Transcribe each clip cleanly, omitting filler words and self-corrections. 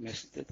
مسجد.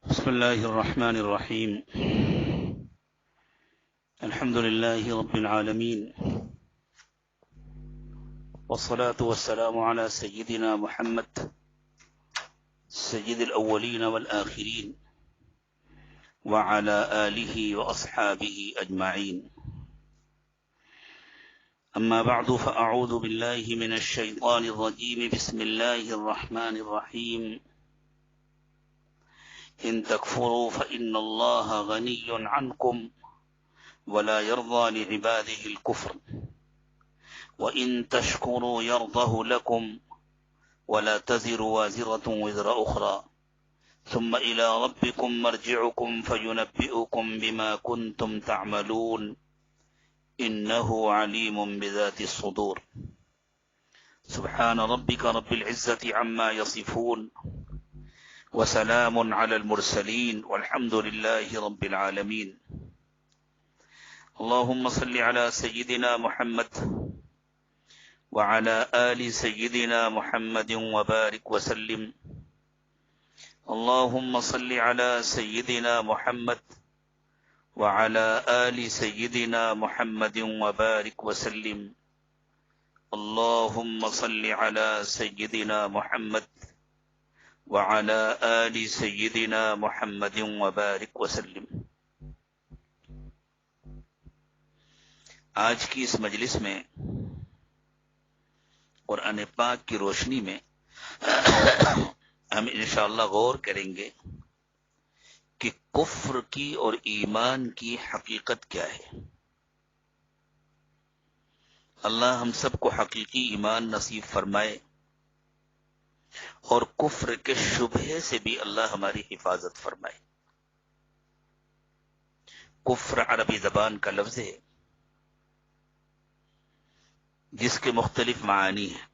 بسم الله الرحمن الرحيم. الحمد لله رب العالمين، والصلاة والسلام على سيدنا محمد سيد الأولين والآخرين وعلى آله وأصحابه أجمعين. أما بعد، فأعوذ بالله من الشيطان الرجيم. بسم الله الرحمن الرحيم. إن تكفروا فإن الله غني عنكم ولا يرضى لعباده الكفر وإن تشكروا يرضه لكم ولا تزر وازرة وزر أخرى ثم إلى ربكم مرجعكم فينبئكم بما كنتم تعملون إنه عليم بذات الصدور. سبحان ربك رب العزة عما يصفون وسلام على المرسلين والحمد لله رب العالمين. اللهم صل على سيدنا محمد وعلى آل سيدنا محمد وبارك وسلم. اللهم صل على سيدنا محمد وعلى آل سيدنا محمد وبارك وسلم. اللهم صل على سيدنا محمد وعلى آل سيدنا محمد وبارك وسلم. آج کی اس مجلس میں قرآن پاک کی روشنی میں ہم انشاءاللہ غور کریں گے کہ کفر کی اور ایمان کی حقیقت کیا ہے. اللہ ہم سب کو حقیقی ایمان نصیب فرمائے اور کفر کے شبہے سے بھی اللہ ہماری حفاظت فرمائے. کفر عربی زبان کا لفظ ہے جس کے مختلف معانی ہیں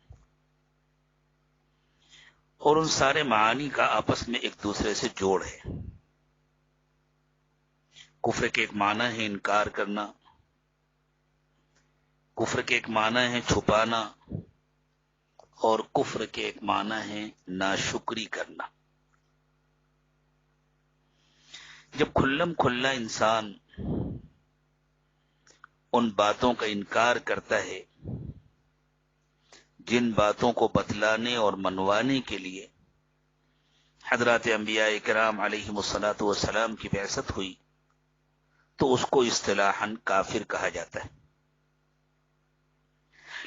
اور ان سارے معانی کا آپس میں ایک دوسرے سے جوڑ ہے. کفر کے ایک معنی ہے انکار کرنا، کفر کے ایک معنی ہے چھپانا، اور کفر کے ایک معنی ہے ناشکری کرنا. جب کھلم کھلا انسان ان باتوں کا انکار کرتا ہے جن باتوں کو بتلانے اور منوانے کے لیے حضرات انبیاء کرام علیہم الصلاۃ والسلام کی بعثت ہوئی، تو اس کو اصطلاحاً کافر کہا جاتا ہے.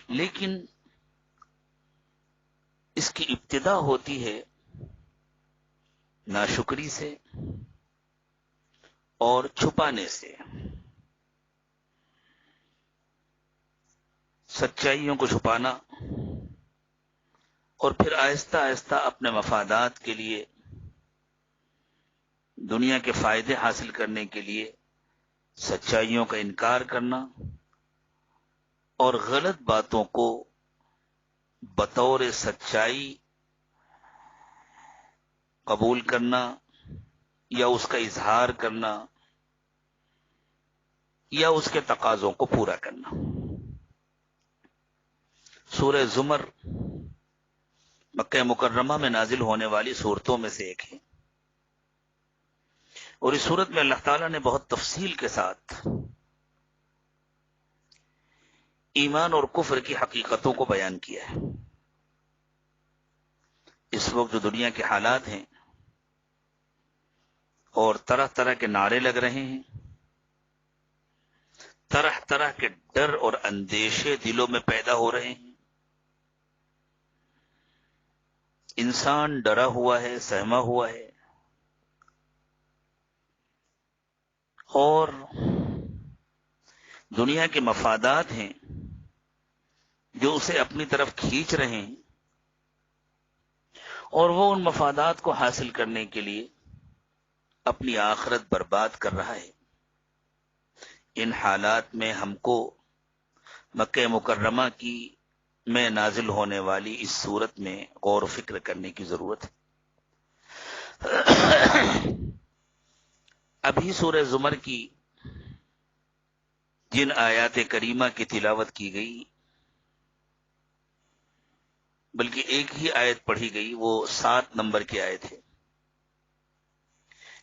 لیکن اس کی ابتدا ہوتی ہے ناشکری سے اور چھپانے سے. سچائیوں کو چھپانا اور پھر آہستہ آہستہ اپنے مفادات کے لیے، دنیا کے فائدے حاصل کرنے کے لیے سچائیوں کا انکار کرنا اور غلط باتوں کو بطور سچائی قبول کرنا یا اس کا اظہار کرنا یا اس کے تقاضوں کو پورا کرنا۔ سورہ زمر مکہ مکرمہ میں نازل ہونے والی صورتوں میں سے ایک ہے، اور اس صورت میں اللہ تعالیٰ نے بہت تفصیل کے ساتھ ایمان اور کفر کی حقیقتوں کو بیان کیا ہے۔ اس وقت جو دنیا کے حالات ہیں اور طرح طرح کے نعرے لگ رہے ہیں، طرح طرح کے ڈر اور اندیشے دلوں میں پیدا ہو رہے ہیں، انسان ڈرا ہوا ہے، سہما ہوا ہے، اور دنیا کے مفادات ہیں جو اسے اپنی طرف کھینچ رہے ہیں، اور وہ ان مفادات کو حاصل کرنے کے لیے اپنی آخرت برباد کر رہا ہے۔ ان حالات میں ہم کو مکہ مکرمہ کی میں نازل ہونے والی اس صورت میں غور و فکر کرنے کی ضرورت ہے۔ ابھی سورہ زمر کی جن آیات کریمہ کی تلاوت کی گئی، بلکہ ایک ہی آیت پڑھی گئی، وہ 7 نمبر کی آیت ہے،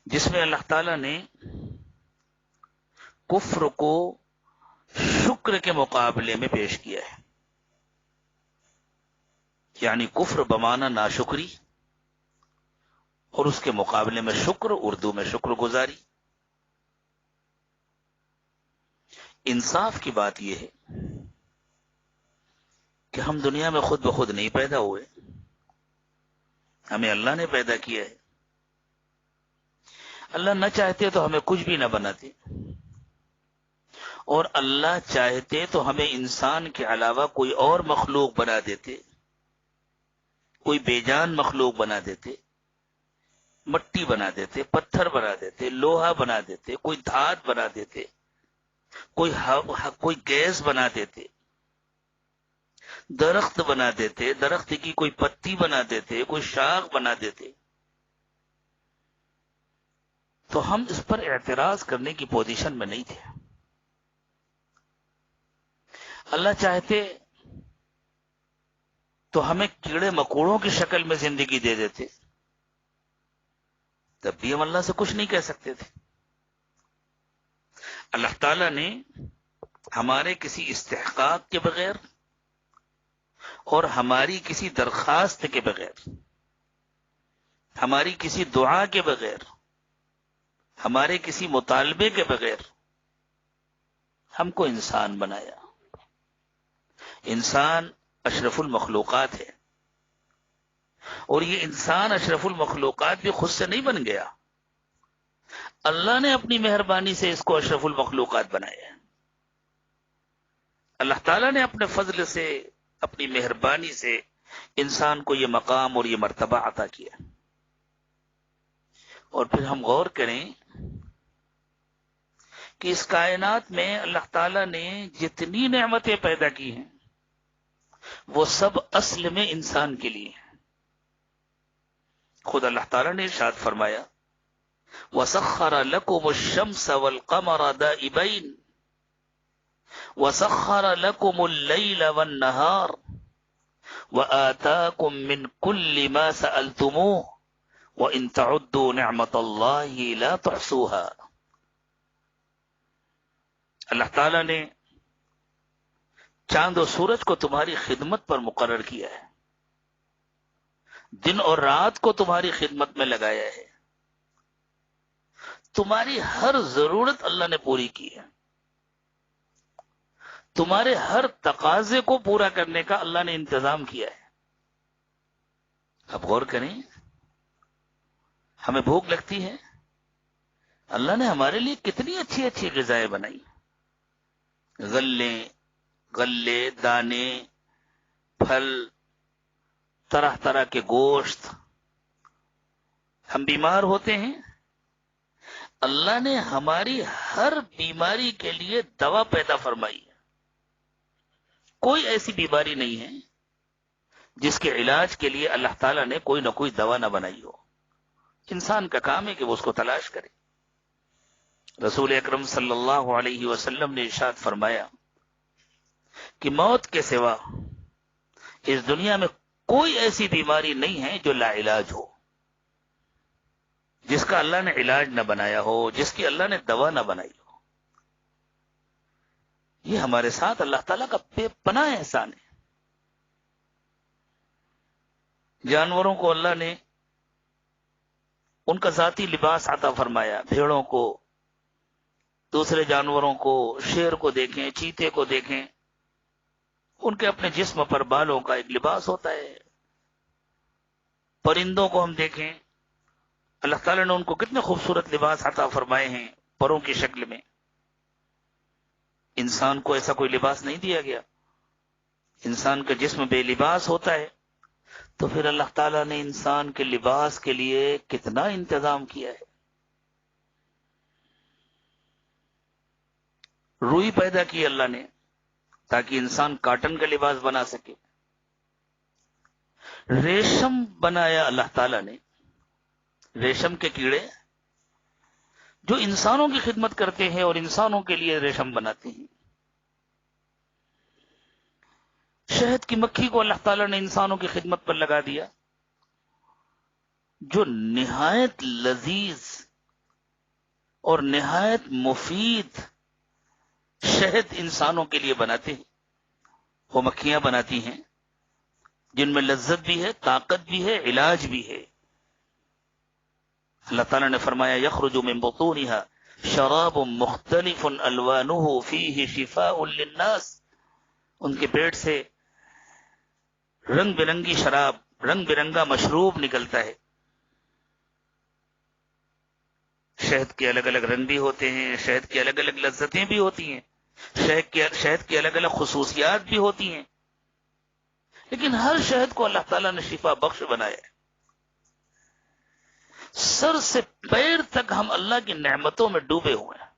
جس میں اللہ تعالی نے کفر کو شکر کے مقابلے میں پیش کیا ہے، یعنی کفر بمانا ناشکری اور اس کے مقابلے میں شکر، اردو میں شکر گزاری۔ انصاف کی بات یہ ہے کہ ہم دنیا میں خود بخود نہیں پیدا ہوئے، ہمیں اللہ نے پیدا کیا ہے۔ اللہ نہ چاہتے تو ہمیں کچھ بھی نہ بناتے، اور اللہ چاہتے تو ہمیں انسان کے علاوہ کوئی اور مخلوق بنا دیتے، کوئی بے جان مخلوق بنا دیتے، مٹی بنا دیتے، پتھر بنا دیتے، لوہا بنا دیتے، کوئی دھات بنا دیتے، کوئی گیس بنا دیتے، درخت بنا دیتے، درخت کی کوئی پتی بنا دیتے، کوئی شاخ بنا دیتے، تو ہم اس پر اعتراض کرنے کی پوزیشن میں نہیں تھے۔ اللہ چاہتے تو ہمیں کیڑے مکوڑوں کی شکل میں زندگی دے دیتے، تب بھی ہم اللہ سے کچھ نہیں کہہ سکتے تھے۔ اللہ تعالی نے ہمارے کسی استحقاق کے بغیر اور ہماری کسی درخواست کے بغیر، ہماری کسی دعا کے بغیر، ہمارے کسی مطالبے کے بغیر ہم کو انسان بنایا۔ انسان اشرف المخلوقات ہے، اور یہ انسان اشرف المخلوقات بھی خود سے نہیں بن گیا، اللہ نے اپنی مہربانی سے اس کو اشرف المخلوقات بنایا ہے۔ اللہ تعالیٰ نے اپنے فضل سے، اپنی مہربانی سے انسان کو یہ مقام اور یہ مرتبہ عطا کیا۔ اور پھر ہم غور کریں کہ اس کائنات میں اللہ تعالیٰ نے جتنی نعمتیں پیدا کی ہیں وہ سب اصل میں انسان کے لیے ہیں۔ خود اللہ تعالیٰ نے ارشاد فرمایا وَسَخَّرَ لَكُمُ الشَّمْسَ وَالْقَمَرَ دَائِبَيْنِ وَسَخَّرَ لَكُمُ اللَّيْلَ وَالنَّهَارَ وَآتَاكُم مِّن كُلِّ مَا سَأَلْتُمُوهُ وَإِن تَعُدُّوا نِعْمَةَ اللَّهِ لَا تُحْصُوهَا۔ اللہ تعالیٰ نے چاند و سورج کو تمہاری خدمت پر مقرر کیا ہے، دن اور رات کو تمہاری خدمت میں لگایا ہے، تمہاری ہر ضرورت اللہ نے پوری کی ہے، تمہارے ہر تقاضے کو پورا کرنے کا اللہ نے انتظام کیا ہے۔ اب غور کریں، ہمیں بھوک لگتی ہے، اللہ نے ہمارے لیے کتنی اچھی اچھی غذائیں بنائی، غلے، دانے، پھل، طرح طرح کے گوشت۔ ہم بیمار ہوتے ہیں، اللہ نے ہماری ہر بیماری کے لیے دوا پیدا فرمائی ہے۔ کوئی ایسی بیماری نہیں ہے جس کے علاج کے لیے اللہ تعالیٰ نے کوئی نہ کوئی دوا نہ بنائی ہو۔ انسان کا کام ہے کہ وہ اس کو تلاش کرے۔ رسول اکرم صلی اللہ علیہ وسلم نے ارشاد فرمایا کہ موت کے سوا اس دنیا میں کوئی ایسی بیماری نہیں ہے جو لا علاج ہو، جس کا اللہ نے علاج نہ بنایا ہو، جس کی اللہ نے دوا نہ بنائی ہو۔ یہ ہمارے ساتھ اللہ تعالیٰ کا بے پناہ احسان ہے۔ جانوروں کو اللہ نے ان کا ذاتی لباس عطا فرمایا، بھیڑوں کو، دوسرے جانوروں کو، شیر کو دیکھیں، چیتے کو دیکھیں، ان کے اپنے جسم پر بالوں کا ایک لباس ہوتا ہے۔ پرندوں کو ہم دیکھیں، اللہ تعالیٰ نے ان کو کتنے خوبصورت لباس عطا فرمائے ہیں پروں کی شکل میں۔ انسان کو ایسا کوئی لباس نہیں دیا گیا، انسان کا جسم بے لباس ہوتا ہے، تو پھر اللہ تعالیٰ نے انسان کے لباس کے لیے کتنا انتظام کیا ہے۔ روئی پیدا کی اللہ نے تاکہ انسان کاٹن کا لباس بنا سکے، ریشم بنایا اللہ تعالیٰ نے، ریشم کے کیڑے جو انسانوں کی خدمت کرتے ہیں اور انسانوں کے لیے ریشم بناتے ہیں۔ شہد کی مکھی کو اللہ تعالیٰ نے انسانوں کی خدمت پر لگا دیا، جو نہایت لذیذ اور نہایت مفید شہد انسانوں کے لیے بناتے ہیں۔ وہ مکھیاں بناتی ہیں جن میں لذت بھی ہے، طاقت بھی ہے، علاج بھی ہے۔ اللہ تعالیٰ نے فرمایا یخرج من بطونها شراب مختلف الوانه فيه شفاء للناس، ان کے پیٹ سے رنگ برنگی شراب، رنگ برنگا مشروب نکلتا ہے۔ شہد کے الگ الگ رنگ بھی ہوتے ہیں، شہد کی الگ الگ لذتیں بھی ہوتی ہیں، شہد کی الگ الگ خصوصیات بھی ہوتی ہیں، لیکن ہر شہد کو اللہ تعالیٰ نے شفا بخش بنایا ہے۔ سر سے پیر تک ہم اللہ کی نعمتوں میں ڈوبے ہوئے ہیں۔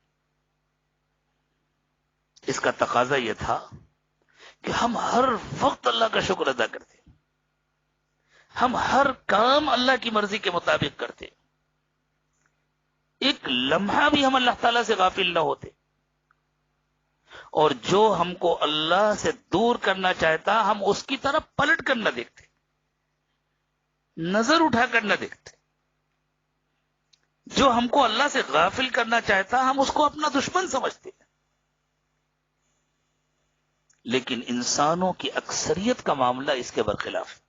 اس کا تقاضا یہ تھا کہ ہم ہر وقت اللہ کا شکر ادا کرتے، ہم ہر کام اللہ کی مرضی کے مطابق کرتے، ایک لمحہ بھی ہم اللہ تعالیٰ سے غافل نہ ہوتے، اور جو ہم کو اللہ سے دور کرنا چاہتا ہم اس کی طرف پلٹ کر نہ دیکھتے، نظر اٹھا کر نہ دیکھتے۔ جو ہم کو اللہ سے غافل کرنا چاہتا ہم اس کو اپنا دشمن سمجھتے۔ لیکن انسانوں کی اکثریت کا معاملہ اس کے برخلاف ہے۔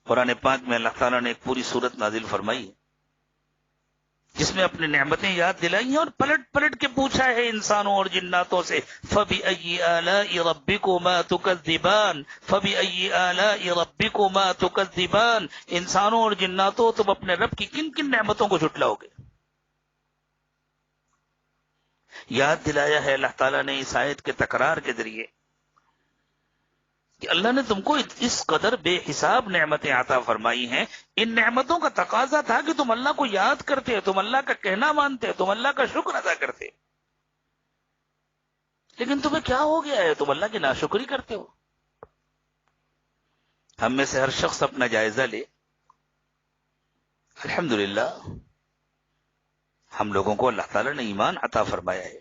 قرآن پاک میں اللہ تعالیٰ نے ایک پوری سورت نازل فرمائی ہے جس میں اپنی نعمتیں یاد دلائی ہیں اور پلٹ پلٹ کے پوچھا ہے انسانوں اور جناتوں سے، فَبِأَيِّ آلَاءِ رَبِّكُمَا تُكَذِّبَانِ فَبِأَيِّ آلَاءِ رَبِّكُمَا تُكَذِّبَانِ، انسانوں اور جناتوں تم اپنے رب کی کن کن نعمتوں کو جھٹلاؤ گے؟ یاد دلایا ہے اللہ تعالیٰ نے اس آیت کے تکرار کے ذریعے کہ اللہ نے تم کو اس قدر بے حساب نعمتیں عطا فرمائی ہیں، ان نعمتوں کا تقاضا تھا کہ تم اللہ کو یاد کرتے، تم اللہ کا کہنا مانتے، تم اللہ کا شکر ادا کرتے، لیکن تمہیں کیا ہو گیا ہے؟ تم اللہ کی ناشکری کرتے ہو۔ ہم میں سے ہر شخص اپنا جائزہ لے۔ الحمدللہ ہم لوگوں کو اللہ تعالیٰ نے ایمان عطا فرمایا ہے،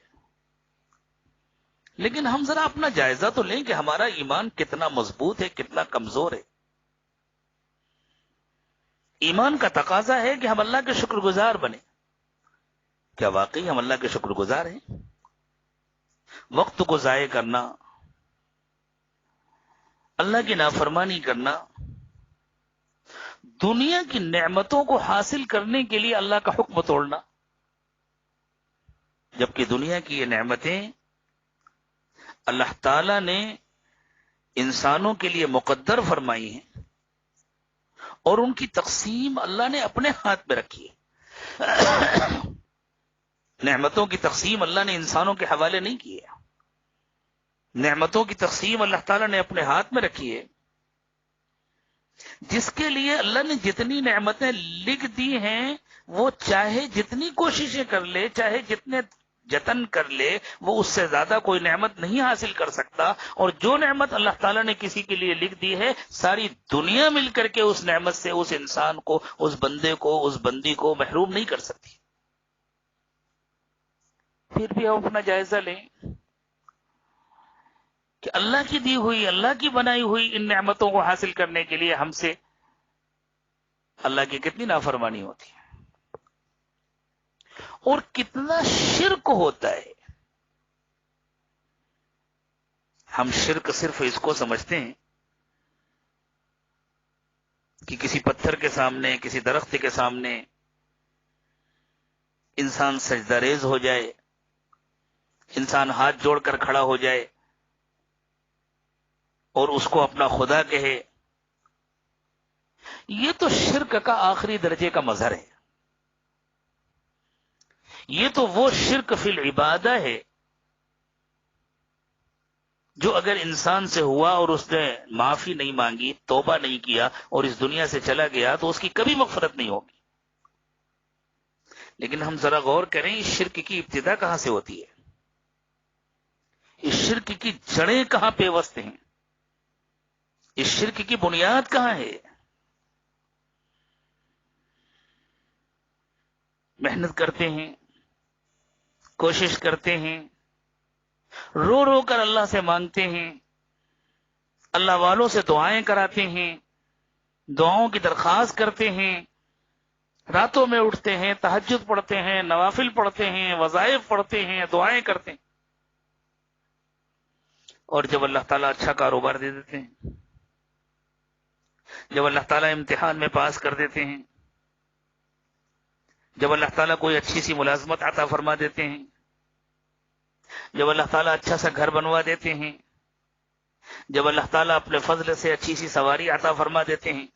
لیکن ہم ذرا اپنا جائزہ تو لیں کہ ہمارا ایمان کتنا مضبوط ہے، کتنا کمزور ہے۔ ایمان کا تقاضا ہے کہ ہم اللہ کے شکر گزار بنیں۔ کیا واقعی ہم اللہ کے شکر گزار ہیں؟ وقت کو ضائع کرنا، اللہ کی نافرمانی کرنا، دنیا کی نعمتوں کو حاصل کرنے کے لیے اللہ کا حکم توڑنا، جبکہ دنیا کی یہ نعمتیں اللہ تعالی نے انسانوں کے لیے مقدر فرمائی ہیں اور ان کی تقسیم اللہ نے اپنے ہاتھ میں رکھی ہے۔ نعمتوں کی تقسیم اللہ نے انسانوں کے حوالے نہیں کی ہے، نعمتوں کی تقسیم اللہ تعالیٰ نے اپنے ہاتھ میں رکھی ہے۔ جس کے لیے اللہ نے جتنی نعمتیں لکھ دی ہیں وہ چاہے جتنی کوششیں کر لے، چاہے جتنے جتن کر لے، وہ اس سے زیادہ کوئی نعمت نہیں حاصل کر سکتا، اور جو نعمت اللہ تعالیٰ نے کسی کے لیے لکھ دی ہے ساری دنیا مل کر کے اس نعمت سے اس انسان کو، اس بندے کو، اس بندی کو محروم نہیں کر سکتی۔ پھر بھی ہم اپنا جائزہ لیں کہ اللہ کی دی ہوئی، اللہ کی بنائی ہوئی ان نعمتوں کو حاصل کرنے کے لیے ہم سے اللہ کی کتنی نافرمانی ہوتی ہے اور کتنا شرک ہوتا ہے. ہم شرک صرف اس کو سمجھتے ہیں کہ کسی پتھر کے سامنے، کسی درخت کے سامنے انسان سجدہ ریز ہو جائے، انسان ہاتھ جوڑ کر کھڑا ہو جائے اور اس کو اپنا خدا کہے. یہ تو شرک کا آخری درجے کا مظہر ہے. یہ تو وہ شرک فی العبادہ ہے جو اگر انسان سے ہوا اور اس نے معافی نہیں مانگی، توبہ نہیں کیا اور اس دنیا سے چلا گیا تو اس کی کبھی مغفرت نہیں ہوگی. لیکن ہم ذرا غور کریں، اس شرک کی ابتدا کہاں سے ہوتی ہے؟ اس شرک کی جڑیں کہاں پیوست ہیں؟ اس شرک کی بنیاد کہاں ہے؟ محنت کرتے ہیں، کوشش کرتے ہیں، رو رو کر اللہ سے مانگتے ہیں، اللہ والوں سے دعائیں کراتے ہیں، دعاؤں کی درخواست کرتے ہیں، راتوں میں اٹھتے ہیں، تہجد پڑھتے ہیں، نوافل پڑھتے ہیں، وظائف پڑھتے ہیں، دعائیں کرتے ہیں، اور جب اللہ تعالیٰ اچھا کاروبار دے دیتے ہیں، جب اللہ تعالیٰ امتحان میں پاس کر دیتے ہیں، جب اللہ تعالیٰ کوئی اچھی سی ملازمت عطا فرما دیتے ہیں، جب اللہ تعالیٰ اچھا سا گھر بنوا دیتے ہیں، جب اللہ تعالیٰ اپنے فضل سے اچھی سی سواری عطا فرما دیتے ہیں،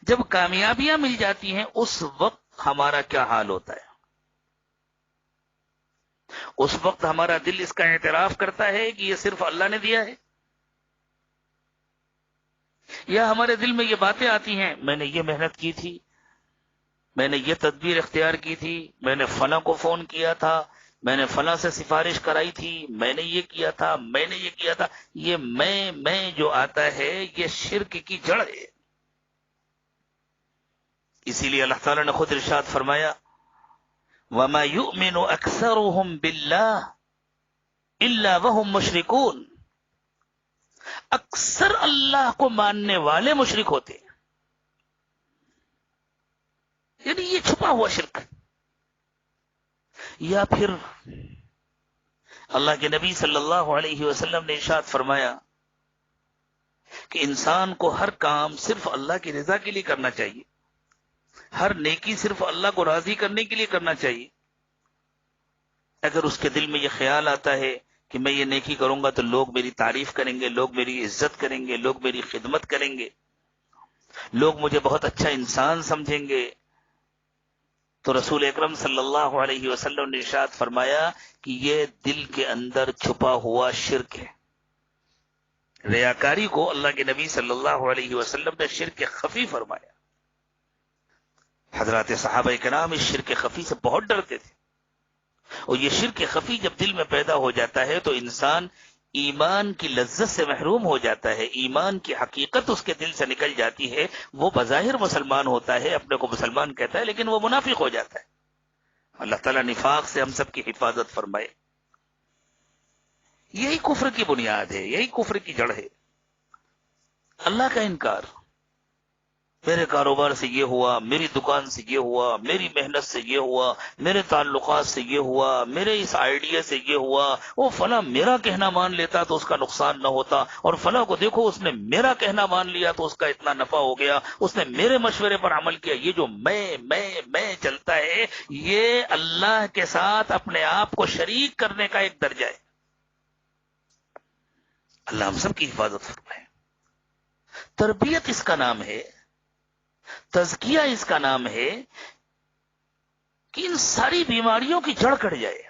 جب کامیابیاں مل جاتی ہیں، اس وقت ہمارا کیا حال ہوتا ہے؟ اس وقت ہمارا دل اس کا اعتراف کرتا ہے کہ یہ صرف اللہ نے دیا ہے؟ یا ہمارے دل میں یہ باتیں آتی ہیں، میں نے یہ محنت کی تھی، میں نے یہ تدبیر اختیار کی تھی، میں نے فلاں کو فون کیا تھا، میں نے فلاں سے سفارش کرائی تھی، میں نے یہ کیا تھا، میں نے یہ کیا تھا. یہ میں جو آتا ہے یہ شرک کی جڑ ہے. اسی لیے اللہ تعالیٰ نے خود ارشاد فرمایا، وَمَا يُؤْمِنُ أَكْثَرُهُمْ بِاللَّهِ إِلَّا وَهُمْ مُشْرِكُونَ. اکثر اللہ کو ماننے والے مشرک ہوتے ہیں. یعنی یہ چھپا ہوا شرک. یا پھر اللہ کے نبی صلی اللہ علیہ وسلم نے ارشاد فرمایا کہ انسان کو ہر کام صرف اللہ کی رضا کے لیے کرنا چاہیے، ہر نیکی صرف اللہ کو راضی کرنے کے لیے کرنا چاہیے. اگر اس کے دل میں یہ خیال آتا ہے کہ میں یہ نیکی کروں گا تو لوگ میری تعریف کریں گے، لوگ میری عزت کریں گے، لوگ میری خدمت کریں گے، لوگ مجھے بہت اچھا انسان سمجھیں گے، تو رسول اکرم صلی اللہ علیہ وسلم نے ارشاد فرمایا کہ یہ دل کے اندر چھپا ہوا شرک ہے. ریاکاری کو اللہ کے نبی صلی اللہ علیہ وسلم نے شرک خفی فرمایا. حضرات صحابہ کرام اس شرک خفی سے بہت ڈرتے تھے، اور یہ شرک خفی جب دل میں پیدا ہو جاتا ہے تو انسان ایمان کی لذت سے محروم ہو جاتا ہے، ایمان کی حقیقت اس کے دل سے نکل جاتی ہے. وہ بظاہر مسلمان ہوتا ہے، اپنے کو مسلمان کہتا ہے، لیکن وہ منافق ہو جاتا ہے. اللہ تعالیٰ نفاق سے ہم سب کی حفاظت فرمائے. یہی کفر کی بنیاد ہے، یہی کفر کی جڑ ہے. اللہ کا انکار. میرے کاروبار سے یہ ہوا، میری دکان سے یہ ہوا، میری محنت سے یہ ہوا، میرے تعلقات سے یہ ہوا، میرے اس آئیڈیا سے یہ ہوا، وہ فلاں میرا کہنا مان لیتا تو اس کا نقصان نہ ہوتا، اور فلاں کو دیکھو اس نے میرا کہنا مان لیا تو اس کا اتنا نفع ہو گیا، اس نے میرے مشورے پر عمل کیا. یہ جو میں چلتا ہے، یہ اللہ کے ساتھ اپنے آپ کو شریک کرنے کا ایک درجہ ہے. اللہ ہم سب کی حفاظت فرمائے. تربیت اس کا نام ہے، تزکیہ اس کا نام ہے کہ ان ساری بیماریوں کی جڑ کٹ جائے،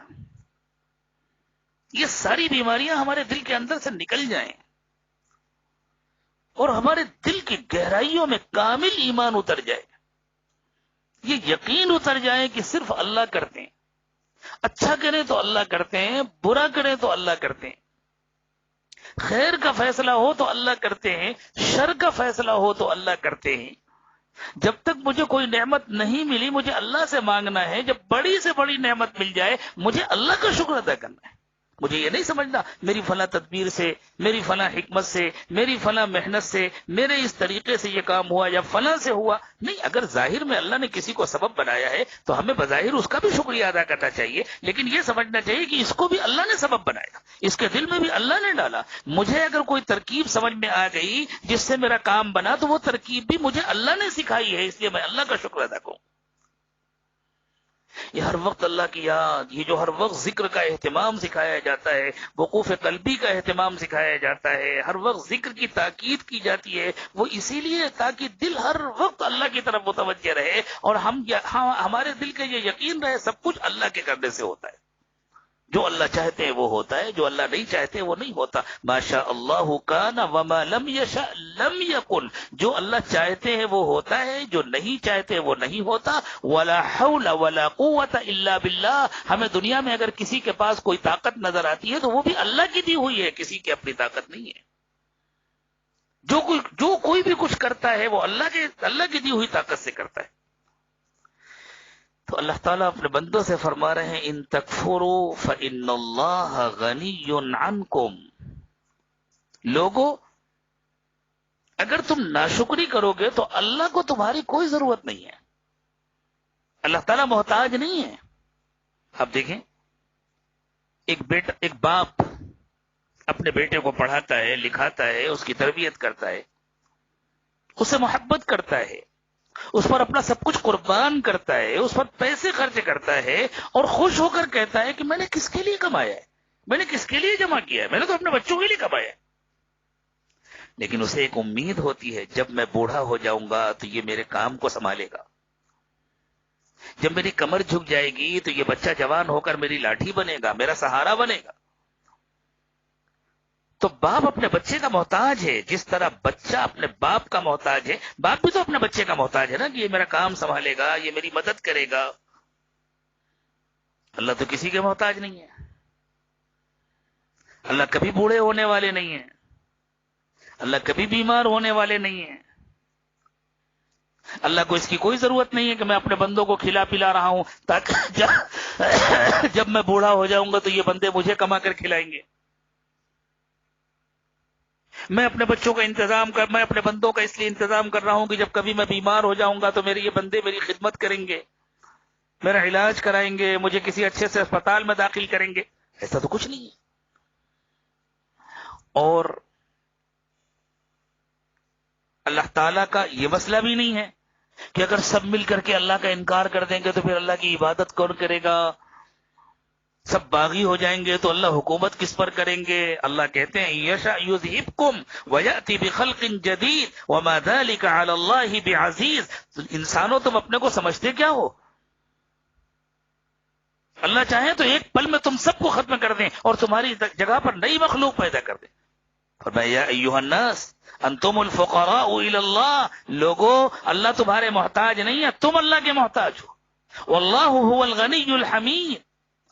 یہ ساری بیماریاں ہمارے دل کے اندر سے نکل جائیں اور ہمارے دل کی گہرائیوں میں کامل ایمان اتر جائے. یہ یقین اتر جائے کہ صرف اللہ کرتے ہیں. اچھا کریں تو اللہ کرتے ہیں، برا کریں تو اللہ کرتے ہیں. خیر کا فیصلہ ہو تو اللہ کرتے ہیں، شر کا فیصلہ ہو تو اللہ کرتے ہیں. جب تک مجھے کوئی نعمت نہیں ملی مجھے اللہ سے مانگنا ہے، جب بڑی سے بڑی نعمت مل جائے مجھے اللہ کا شکر ادا کرنا ہے۔ مجھے یہ نہیں سمجھنا میری فلاں تدبیر سے، میری فلاں حکمت سے، میری فلاں محنت سے، میرے اس طریقے سے یہ کام ہوا یا فلاں سے ہوا۔ نہیں، اگر ظاہر میں اللہ نے کسی کو سبب بنایا ہے تو ہمیں بظاہر اس کا بھی شکریہ ادا کرنا چاہیے، لیکن یہ سمجھنا چاہیے کہ اس کو بھی اللہ نے سبب بنایا، اس کے دل میں بھی اللہ نے ڈالا۔ مجھے اگر کوئی ترکیب سمجھ میں آ گئی جس سے میرا کام بنا تو وہ ترکیب بھی مجھے اللہ نے سکھائی ہے، اس لیے میں اللہ کا شکر ادا کروں۔ یہ ہر وقت اللہ کی یاد، یہ جو ہر وقت ذکر کا اہتمام سکھایا جاتا ہے، وقوف قلبی کا اہتمام سکھایا جاتا ہے، ہر وقت ذکر کی تاکید کی جاتی ہے، وہ اسی لیے تاکہ دل ہر وقت اللہ کی طرف متوجہ رہے اور ہمارے دل کا یہ یقین رہے سب کچھ اللہ کے کرنے سے ہوتا ہے۔ جو اللہ چاہتے ہیں وہ ہوتا ہے، جو اللہ نہیں چاہتے وہ نہیں ہوتا۔ ما شاء اللہ کان وما لم یشاء لم یکن، جو اللہ چاہتے ہیں وہ ہوتا ہے، جو نہیں چاہتے وہ نہیں ہوتا۔ ولا حول ولا قوت الا باللہ، ہمیں دنیا میں اگر کسی کے پاس کوئی طاقت نظر آتی ہے تو وہ بھی اللہ کی دی ہوئی ہے، کسی کی اپنی طاقت نہیں ہے۔ جو کوئی بھی کچھ کرتا ہے وہ اللہ کی دی ہوئی طاقت سے کرتا ہے۔ تو اللہ تعالیٰ اپنے بندوں سے فرما رہے ہیں ان تکفروا فإن اللہ غنی عنکم، لوگوں اگر تم ناشکری کرو گے تو اللہ کو تمہاری کوئی ضرورت نہیں ہے، اللہ تعالیٰ محتاج نہیں ہے۔ اب دیکھیں، ایک باپ اپنے بیٹے کو پڑھاتا ہے، لکھاتا ہے، اس کی تربیت کرتا ہے، اسے محبت کرتا ہے، اس پر اپنا سب کچھ قربان کرتا ہے، اس پر پیسے خرچ کرتا ہے اور خوش ہو کر کہتا ہے کہ میں نے کس کے لیے کمایا ہے، میں نے کس کے لیے جمع کیا ہے، میں نے تو اپنے بچوں کے لیے کمایا ہے۔ لیکن اسے ایک امید ہوتی ہے جب میں بوڑھا ہو جاؤں گا تو یہ میرے کام کو سنبھالے گا، جب میری کمر جھک جائے گی تو یہ بچہ جوان ہو کر میری لاٹھی بنے گا، میرا سہارا بنے گا۔ تو باپ اپنے بچے کا محتاج ہے، جس طرح بچہ اپنے باپ کا محتاج ہے، باپ بھی تو اپنے بچے کا محتاج ہے نا، کہ یہ میرا کام سنبھالے گا، یہ میری مدد کرے گا۔ اللہ تو کسی کے محتاج نہیں ہے، اللہ کبھی بوڑھے ہونے والے نہیں ہیں، اللہ کبھی بیمار ہونے والے نہیں ہیں، اللہ کو اس کی کوئی ضرورت نہیں ہے کہ میں اپنے بندوں کو کھلا پلا رہا ہوں تاکہ جب میں بوڑھا ہو جاؤں گا تو یہ بندے مجھے کما کر کھلائیں گے۔ میں اپنے بندوں کا اس لیے انتظام کر رہا ہوں کہ جب کبھی میں بیمار ہو جاؤں گا تو میرے یہ بندے میری خدمت کریں گے، میرا علاج کرائیں گے، مجھے کسی اچھے سے اسپتال میں داخل کریں گے۔ ایسا تو کچھ نہیں ہے۔ اور اللہ تعالیٰ کا یہ مسئلہ بھی نہیں ہے کہ اگر سب مل کر کے اللہ کا انکار کر دیں گے تو پھر اللہ کی عبادت کون کرے گا، سب باغی ہو جائیں گے تو اللہ حکومت کس پر کریں گے۔ اللہ کہتے ہیں یشاء یذہبکم ویأتی بخلق جدید وما ذلک علی اللہ بعزیز، انسانوں تم اپنے کو سمجھتے کیا ہو؟ اللہ چاہے تو ایک پل میں تم سب کو ختم کر دیں اور تمہاری جگہ پر نئی مخلوق پیدا کر دیں۔ فرمایا یا ایھا الناس انتم الفقراء الی اللہ، لوگو اللہ تمہارے محتاج نہیں ہے، تم اللہ کے محتاج ہو۔ واللہ هو الغنی الحمید،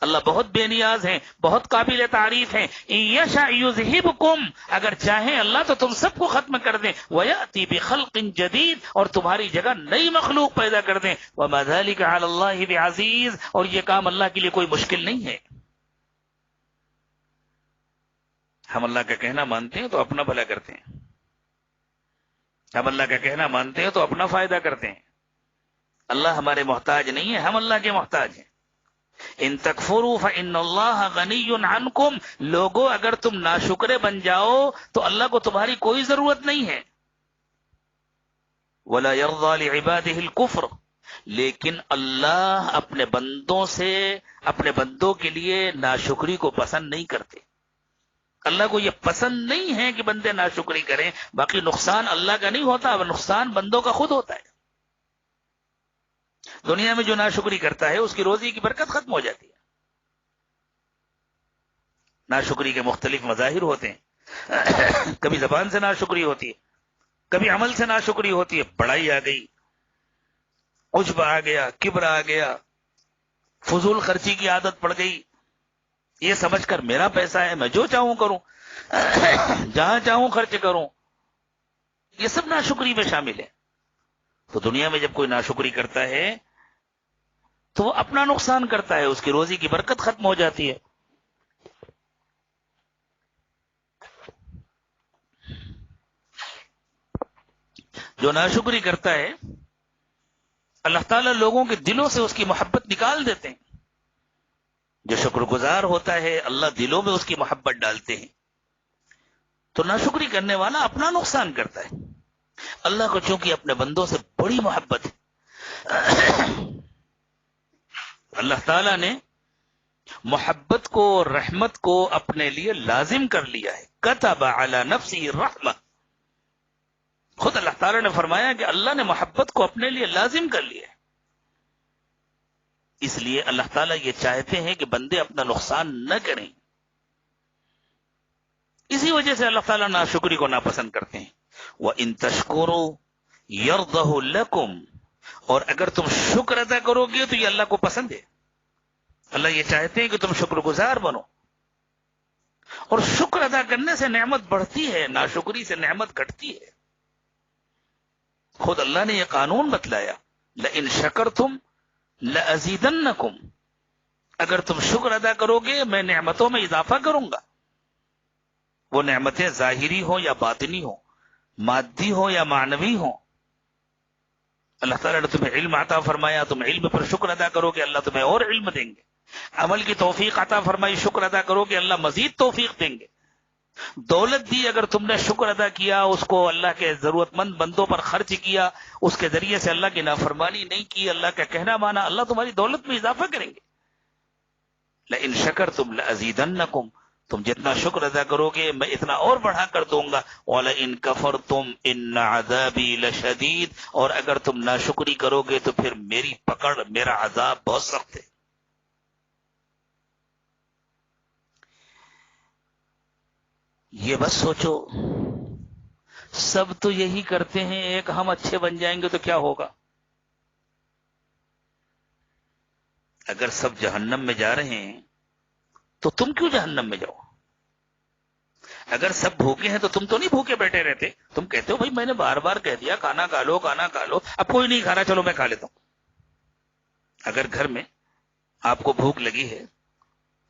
اللہ بہت بے نیاز ہیں، بہت قابل تعریف ہیں۔ ان یشاء یذہبکم، اگر چاہیں اللہ تو تم سب کو ختم کر دیں، ویأتی بخلق جدید، اور تمہاری جگہ نئی مخلوق پیدا کر دیں۔ وما ذلک علی اللہ بعزیز، اور یہ کام اللہ کے لیے کوئی مشکل نہیں ہے۔ ہم اللہ کا کہنا مانتے ہیں تو اپنا بھلا کرتے ہیں، ہم اللہ کا کہنا مانتے ہیں تو اپنا فائدہ کرتے ہیں۔ اللہ ہمارے محتاج نہیں ہے، ہم اللہ کے محتاج ہیں۔ ان تکفروا فإن اللہ غنی عنکم، لوگوں اگر تم ناشکرے بن جاؤ تو اللہ کو تمہاری کوئی ضرورت نہیں ہے۔ ولا يرضى لعباده الكفر، لیکن اللہ اپنے بندوں کے لیے ناشکری کو پسند نہیں کرتے۔ اللہ کو یہ پسند نہیں ہے کہ بندے ناشکری کریں، باقی نقصان اللہ کا نہیں ہوتا، نقصان بندوں کا خود ہوتا ہے۔ دنیا میں جو ناشکری کرتا ہے اس کی روزی کی برکت ختم ہو جاتی ہے۔ ناشکری کے مختلف مظاہر ہوتے ہیں، کبھی زبان سے ناشکری ہوتی ہے، کبھی عمل سے ناشکری ہوتی ہے، بڑائی آ گئی، عجب آ گیا، کبر آ گیا، فضول خرچی کی عادت پڑ گئی، یہ سمجھ کر میرا پیسہ ہے میں جو چاہوں کروں، جہاں چاہوں خرچ کروں، یہ سب ناشکری میں شامل ہے۔ تو دنیا میں جب کوئی ناشکری کرتا ہے تو وہ اپنا نقصان کرتا ہے، اس کی روزی کی برکت ختم ہو جاتی ہے۔ جو ناشکری کرتا ہے اللہ تعالیٰ لوگوں کے دلوں سے اس کی محبت نکال دیتے ہیں۔ جو شکر گزار ہوتا ہے اللہ دلوں میں اس کی محبت ڈالتے ہیں۔ تو ناشکری کرنے والا اپنا نقصان کرتا ہے۔ اللہ کو چونکہ اپنے بندوں سے بڑی محبت ہے، اللہ تعالیٰ نے محبت کو، رحمت کو اپنے لیے لازم کر لیا ہے۔ کتب علی نفسہ الرحمہ، خود اللہ تعالیٰ نے فرمایا کہ اللہ نے محبت کو اپنے لیے لازم کر لیا ہے۔ اس لیے اللہ تعالیٰ یہ چاہتے ہیں کہ بندے اپنا نقصان نہ کریں، اسی وجہ سے اللہ تعالیٰ ناشکری کو ناپسند کرتے ہیں۔ وَإِن تَشْكُرُوا يَرْضَهُ لَكُمْ، اور اگر تم شکر ادا کرو گے تو یہ اللہ کو پسند ہے۔ اللہ یہ چاہتے ہیں کہ تم شکر گزار بنو، اور شکر ادا کرنے سے نعمت بڑھتی ہے، ناشکری سے نعمت گھٹتی ہے۔ خود اللہ نے یہ قانون بتلایا، لَإِن شَكَرْتُمْ لَأَزِيدَنَّكُمْ، اگر تم شکر ادا کرو گے میں نعمتوں میں اضافہ کروں گا۔ وہ نعمتیں ظاہری ہوں یا باطنی ہوں، مادی ہوں یا معنوی ہوں۔ اللہ تعالیٰ نے تمہیں علم عطا فرمایا، تم علم پر شکر ادا کرو گے اللہ تمہیں اور علم دیں گے۔ عمل کی توفیق عطا فرمائی، شکر ادا کرو گے اللہ مزید توفیق دیں گے۔ دولت دی، اگر تم نے شکر ادا کیا، اس کو اللہ کے ضرورت مند بندوں پر خرچ کیا، اس کے ذریعے سے اللہ کی نافرمانی نہیں کی، اللہ کا کہنا مانا، اللہ تمہاری دولت میں اضافہ کریں گے۔ لَإِن شَكَرْتُمْ لَأَزِيدَنَّكُمْ، تم جتنا شکر ادا کرو گے میں اتنا اور بڑھا کر دوں گا۔ وَلَئِن كَفَرْتُمْ إِنَّ عَذَابِي لَشَدِيدٌ، اور اگر تم ناشکری کرو گے تو پھر میری پکڑ، میرا عذاب بہت سخت ہے۔ یہ بس سوچو، سب تو یہی کرتے ہیں، ایک ہم اچھے بن جائیں گے تو کیا ہوگا؟ اگر سب جہنم میں جا رہے ہیں تو تم کیوں جہنم میں جاؤ؟ اگر سب بھوکے ہیں تو تم تو نہیں بھوکے بیٹھے رہتے، تم کہتے ہو بھائی میں نے بار بار کہہ دیا کھانا کھا لو، کھانا کھا لو، اب کوئی نہیں کھا رہا، چلو میں کھا لیتا ہوں۔ اگر گھر میں آپ کو بھوک لگی ہے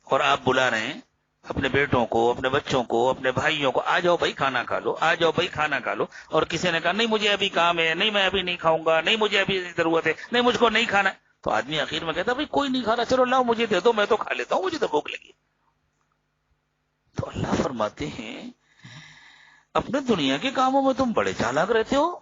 اور آپ بلا رہے ہیں اپنے بیٹوں کو، اپنے بچوں کو، اپنے بھائیوں کو، آ جاؤ بھائی کھانا کھا لو، آ جاؤ بھائی کھانا کھا لو، اور کسی نے کہا نہیں مجھے ابھی کام ہے، نہیں میں ابھی نہیں کھاؤں گا، نہیں مجھے ابھی ضرورت ہے، نہیں مجھ کو نہیں کھانا ہے، تو آدمی آخر میں کہتا بھائی کوئی نہیں کھا رہا، چلو لاؤ مجھے دے دو، میں تو کھا لیتا ہوں، مجھے تو بھوک لگی۔ تو اللہ فرماتے ہیں اپنے دنیا کے کاموں میں تم بڑے چالاک رہتے ہو۔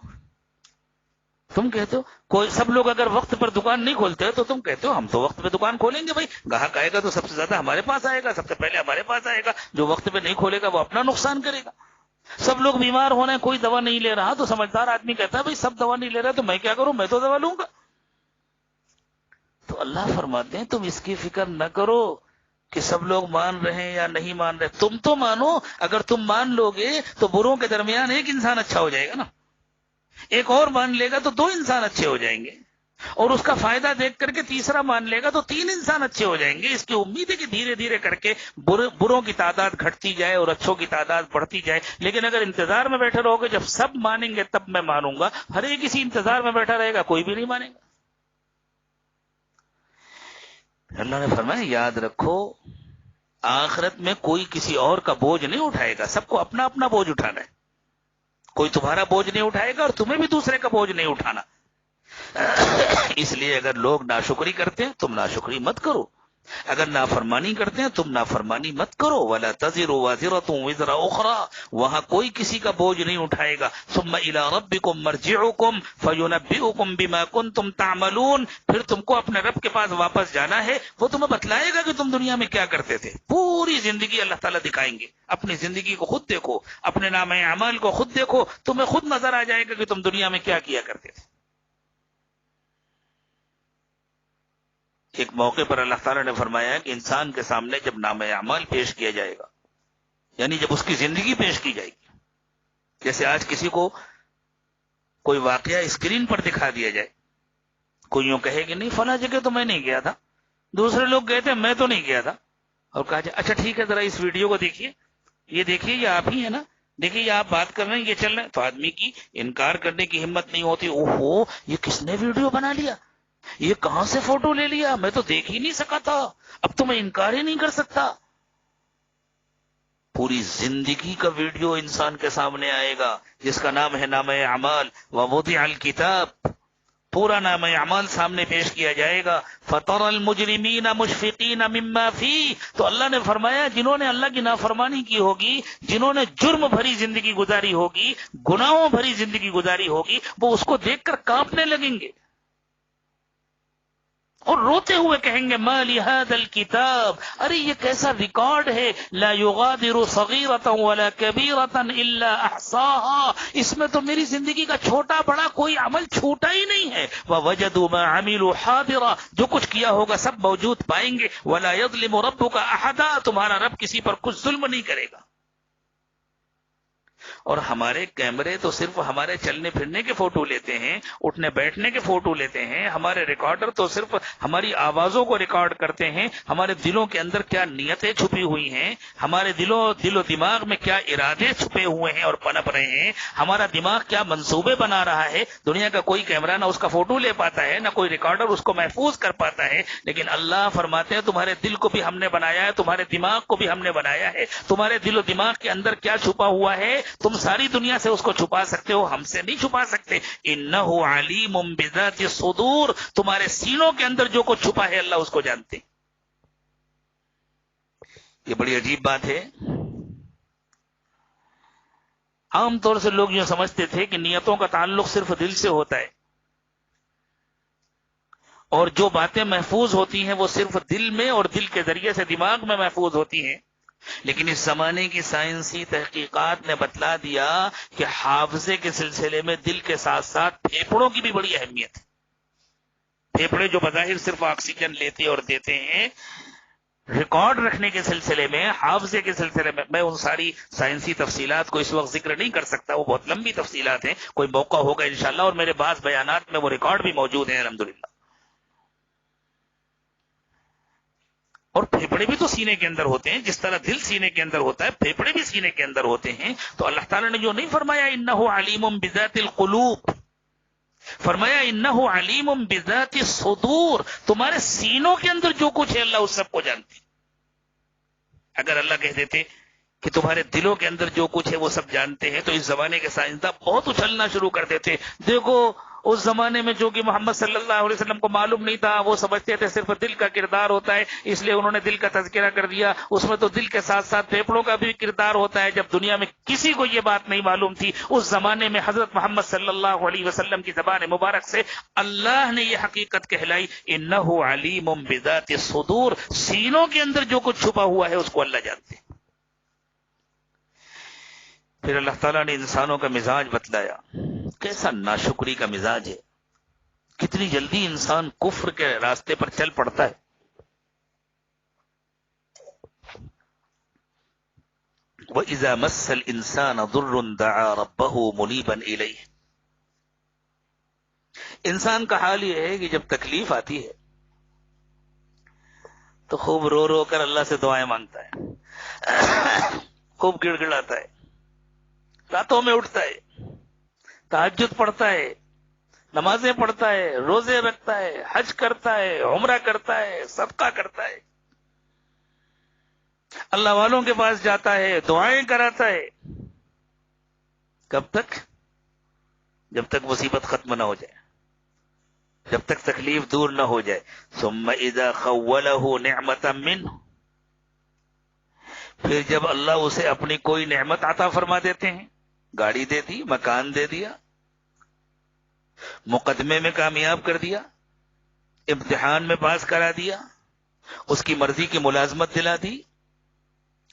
تم کہتے ہو کوئی سب لوگ اگر وقت پر دکان نہیں کھولتے تو تم کہتے ہو ہم تو وقت پہ دکان کھولیں گے، بھائی گاہک آئے گا تو سب سے زیادہ ہمارے پاس آئے گا، سب سے پہلے ہمارے پاس آئے گا، جو وقت پہ نہیں کھولے گا وہ اپنا نقصان کرے گا۔ سب لوگ بیمار ہونا ہے، کوئی دوا نہیں لے رہا، تو سمجھدار آدمی کہتا ہے بھائی سب دوا نہیں لے رہا تو میں کیا کروں، میں تو دوا لوں گا۔ تو اللہ فرماتے ہیں تم اس کی فکر نہ کرو کہ سب لوگ مان رہے ہیں یا نہیں مان رہے، تم تو مانو، اگر تم مان لو گے تو بروں کے درمیان ایک انسان اچھا ہو جائے گا نا، ایک اور مان لے گا تو دو انسان اچھے ہو جائیں گے، اور اس کا فائدہ دیکھ کر کے تیسرا مان لے گا تو تین انسان اچھے ہو جائیں گے۔ اس کی امید ہے کہ دھیرے دھیرے کر کے بروں کی تعداد گھٹتی جائے اور اچھوں کی تعداد بڑھتی جائے۔ لیکن اگر انتظار میں بیٹھے رہو گے جب سب مانیں گے تب میں مانوں گا، ہر ایک اسی انتظار میں بیٹھا رہے گا، کوئی بھی نہیں مانے گا۔ اللہ نے فرمایا یاد رکھو آخرت میں کوئی کسی اور کا بوجھ نہیں اٹھائے گا، سب کو اپنا اپنا بوجھ اٹھانا ہے، کوئی تمہارا بوجھ نہیں اٹھائے گا اور تمہیں بھی دوسرے کا بوجھ نہیں اٹھانا۔ اس لیے اگر لوگ ناشکری کرتے ہیں تم ناشکری مت کرو، اگر نافرمانی کرتے ہیں تم نافرمانی مت کرو۔ وَلَا تَزِرُ وَازِرَةٌ وِزْرَ أُخْرَىٰ، وہاں کوئی کسی کا بوجھ نہیں اٹھائے گا۔ ثُمَّ إِلَىٰ رَبِّكُمْ مَرْجِعُكُمْ فَيُنَبِّئُكُمْ بِمَا كُنتُمْ تَعْمَلُونَ، پھر تم کو اپنے رب کے پاس واپس جانا ہے، وہ تمہیں بتلائے گا کہ تم دنیا میں کیا کرتے تھے۔ پوری زندگی اللہ تعالیٰ دکھائیں گے، اپنی زندگی کو خود دیکھو، اپنے نامہ اعمال کو خود دیکھو، تمہیں خود نظر آ جائے گا کہ تم دنیا میں کیا کیا کرتے تھے۔ ایک موقع پر اللہ تعالیٰ نے فرمایا کہ انسان کے سامنے جب نامہ اعمال پیش کیا جائے گا، یعنی جب اس کی زندگی پیش کی جائے گی، جیسے آج کسی کو کوئی واقعہ اسکرین پر دکھا دیا جائے، کوئی یوں کہے کہ نہیں فلاں جگہ تو میں نہیں گیا تھا، دوسرے لوگ گئے تھے میں تو نہیں گیا تھا، اور کہا جائے اچھا ٹھیک ہے ذرا اس ویڈیو کو دیکھیے، یہ دیکھیے یہ آپ ہی ہے نا، دیکھیے آپ بات کر رہے ہیں، یہ چل رہا ہے، تو آدمی کی انکار کرنے کی ہمت نہیں ہوتی. اوہو یہ کس نے ویڈیو بنا لیا، یہ کہاں سے فوٹو لے لیا، میں تو دیکھ ہی نہیں سکا تھا، اب تو میں انکار ہی نہیں کر سکتا. پوری زندگی کا ویڈیو انسان کے سامنے آئے گا جس کا نام ہے نامہ اعمال. ووضع الکتاب، پورا نامہ اعمال سامنے پیش کیا جائے گا. فطر المجرمین مشفقین مما فی، تو اللہ نے فرمایا جنہوں نے اللہ کی نافرمانی کی ہوگی، جنہوں نے جرم بھری زندگی گزاری ہوگی، گناہوں بھری زندگی گزاری ہوگی، وہ اس کو دیکھ کر کانپنے لگیں گے اور روتے ہوئے کہیں گے ما لهذا الکتاب، ارے یہ کیسا ریکارڈ ہے، لا یغادر صغیرۃ ولا کبیرۃ الا احصاها، اس میں تو میری زندگی کا چھوٹا بڑا کوئی عمل چھوٹا ہی نہیں ہے. ووجدوا ما عملوا حاضرا، جو کچھ کیا ہوگا سب موجود پائیں گے. ولا یظلم ربک احدا، تمہارا رب کسی پر کچھ ظلم نہیں کرے گا. اور ہمارے کیمرے تو صرف ہمارے چلنے پھرنے کے فوٹو لیتے ہیں، اٹھنے بیٹھنے کے فوٹو لیتے ہیں، ہمارے ریکارڈر تو صرف ہماری آوازوں کو ریکارڈ کرتے ہیں. ہمارے دلوں کے اندر کیا نیتیں چھپی ہوئی ہیں، ہمارے دل و دماغ میں کیا ارادے چھپے ہوئے ہیں اور پنپ رہے ہیں، ہمارا دماغ کیا منصوبے بنا رہا ہے، دنیا کا کوئی کیمرہ نہ اس کا فوٹو لے پاتا ہے، نہ کوئی ریکارڈر اس کو محفوظ کر پاتا ہے. لیکن اللہ فرماتے ہیں تمہارے دل کو بھی ہم نے بنایا ہے، تمہارے دماغ کو بھی ہم نے بنایا ہے. تمہارے دل و دماغ کے اندر کیا چھپا ہوا ہے تم ساری دنیا سے اس کو چھپا سکتے ہو، ہم سے نہیں چھپا سکتے. انہ علیم بذات الصدور، تمہارے سینوں کے اندر جو کچھ چھپا ہے اللہ اس کو جانتے. یہ بڑی عجیب بات ہے. عام طور سے لوگ یہ سمجھتے تھے کہ نیتوں کا تعلق صرف دل سے ہوتا ہے اور جو باتیں محفوظ ہوتی ہیں وہ صرف دل میں اور دل کے ذریعے سے دماغ میں محفوظ ہوتی ہیں. لیکن اس زمانے کی سائنسی تحقیقات نے بتلا دیا کہ حافظے کے سلسلے میں دل کے ساتھ ساتھ پھیپھڑوں کی بھی بڑی اہمیت ہے. پھیپھڑے جو بظاہر صرف آکسیجن لیتے اور دیتے ہیں، ریکارڈ رکھنے کے سلسلے میں، حافظے کے سلسلے میں ان ساری سائنسی تفصیلات کو اس وقت ذکر نہیں کر سکتا، وہ بہت لمبی تفصیلات ہیں، کوئی موقع ہوگا انشاءاللہ، اور میرے بعض بیانات میں وہ ریکارڈ بھی موجود ہیں الحمدللہ. اور پھیپھڑے بھی تو سینے کے اندر ہوتے ہیں، جس طرح دل سینے کے اندر ہوتا ہے پھیپھڑے بھی سینے کے اندر ہوتے ہیں. تو اللہ تعالیٰ نے جو نہیں فرمایا انہ علیم بذات القلوب، فرمایا انہ علیم بذات الصدور، تمہارے سینوں کے اندر جو کچھ ہے اللہ اس سب کو جانتے. اگر اللہ کہہ دیتے کہ تمہارے دلوں کے اندر جو کچھ ہے وہ سب جانتے ہیں تو اس زمانے کے سائنسداں بہت اچھلنا شروع کر دیتے. دیکھو اس زمانے میں جو کہ محمد صلی اللہ علیہ وسلم کو معلوم نہیں تھا، وہ سمجھتے تھے صرف دل کا کردار ہوتا ہے، اس لیے انہوں نے دل کا تذکرہ کر دیا. اس میں تو دل کے ساتھ ساتھ پھیپھڑوں کا بھی کردار ہوتا ہے. جب دنیا میں کسی کو یہ بات نہیں معلوم تھی، اس زمانے میں حضرت محمد صلی اللہ علیہ وسلم کی زبان مبارک سے اللہ نے یہ حقیقت کہلائی انہ علیم بذات الصدور، سینوں کے اندر جو کچھ چھپا ہوا ہے اس کو اللہ جانتے. پھر اللہ تعالیٰ نے انسانوں کا مزاج بتلایا، کیسا ناشکری کا مزاج ہے، کتنی جلدی انسان کفر کے راستے پر چل پڑتا ہے. وَإِذَا مَسَّ الْإِنسَانَ ضُرٌّ دَعَا رَبَّهُ مُنِيبًا إِلَيْهِ، انسان کا حال یہ ہے کہ جب تکلیف آتی ہے تو خوب رو رو کر اللہ سے دعائیں مانگتا ہے، خوب گڑ گڑاتا ہے، راتوں میں اٹھتا ہے، تہجد پڑھتا ہے، نمازیں پڑھتا ہے، روزے رکھتا ہے، حج کرتا ہے، عمرہ کرتا ہے، صدقہ کرتا ہے، اللہ والوں کے پاس جاتا ہے، دعائیں کراتا ہے. کب تک؟ جب تک مصیبت ختم نہ ہو جائے، جب تک تکلیف دور نہ ہو جائے. ثم اذا خوله نعمتا منه، پھر جب اللہ اسے اپنی کوئی نعمت عطا فرما دیتے ہیں، گاڑی دے دی، مکان دے دیا، مقدمے میں کامیاب کر دیا، امتحان میں پاس کرا دیا، اس کی مرضی کی ملازمت دلا دی،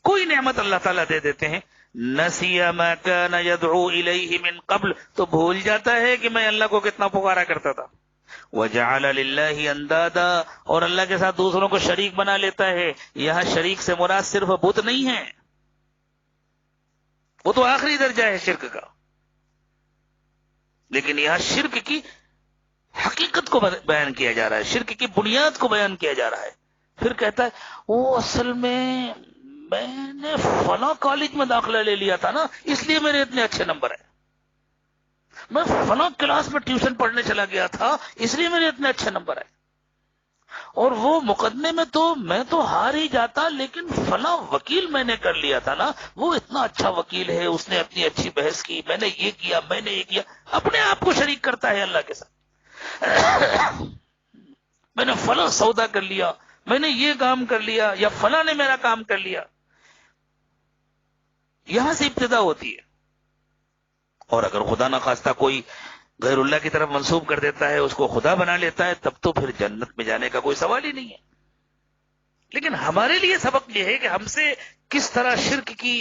کوئی نعمت اللہ تعالیٰ دے دیتے ہیں. نسی ما کان یدعو الیہ من قبل، تو بھول جاتا ہے کہ میں اللہ کو کتنا پکارا کرتا تھا. وجعل للہ اندادا، اور اللہ کے ساتھ دوسروں کو شریک بنا لیتا ہے. یہاں شریک سے مراد صرف بت نہیں ہے، وہ تو آخری درجہ ہے شرک کا، لیکن یہاں شرک کی حقیقت کو بیان کیا جا رہا ہے، شرک کی بنیاد کو بیان کیا جا رہا ہے. پھر کہتا ہے وہ اصل میں میں نے فلاں کالج میں داخلہ لے لیا تھا نا، اس لیے میرے اتنے اچھے نمبر ہیں، میں فلاں کلاس میں ٹیوشن پڑھنے چلا گیا تھا اس لیے میرے اتنے اچھے نمبر ہیں، اور وہ مقدمے میں تو میں تو ہار ہی جاتا، لیکن فلاں وکیل میں نے کر لیا تھا نا، وہ اتنا اچھا وکیل ہے، اس نے اپنی اچھی بحث کی، میں نے یہ کیا، میں نے یہ کیا، اپنے آپ کو شریک کرتا ہے اللہ کے ساتھ۔ میں نے فلاں سودا کر لیا، میں نے یہ کام کر لیا، یا فلاں نے میرا کام کر لیا۔ یہاں سے ابتدا ہوتی ہے۔ اور اگر خدا نخواستہ کوئی غیر اللہ کی طرف منسوب کر دیتا ہے، اس کو خدا بنا لیتا ہے، تب تو پھر جنت میں جانے کا کوئی سوال ہی نہیں ہے۔ لیکن ہمارے لیے سبق یہ ہے کہ ہم سے کس طرح شرک کی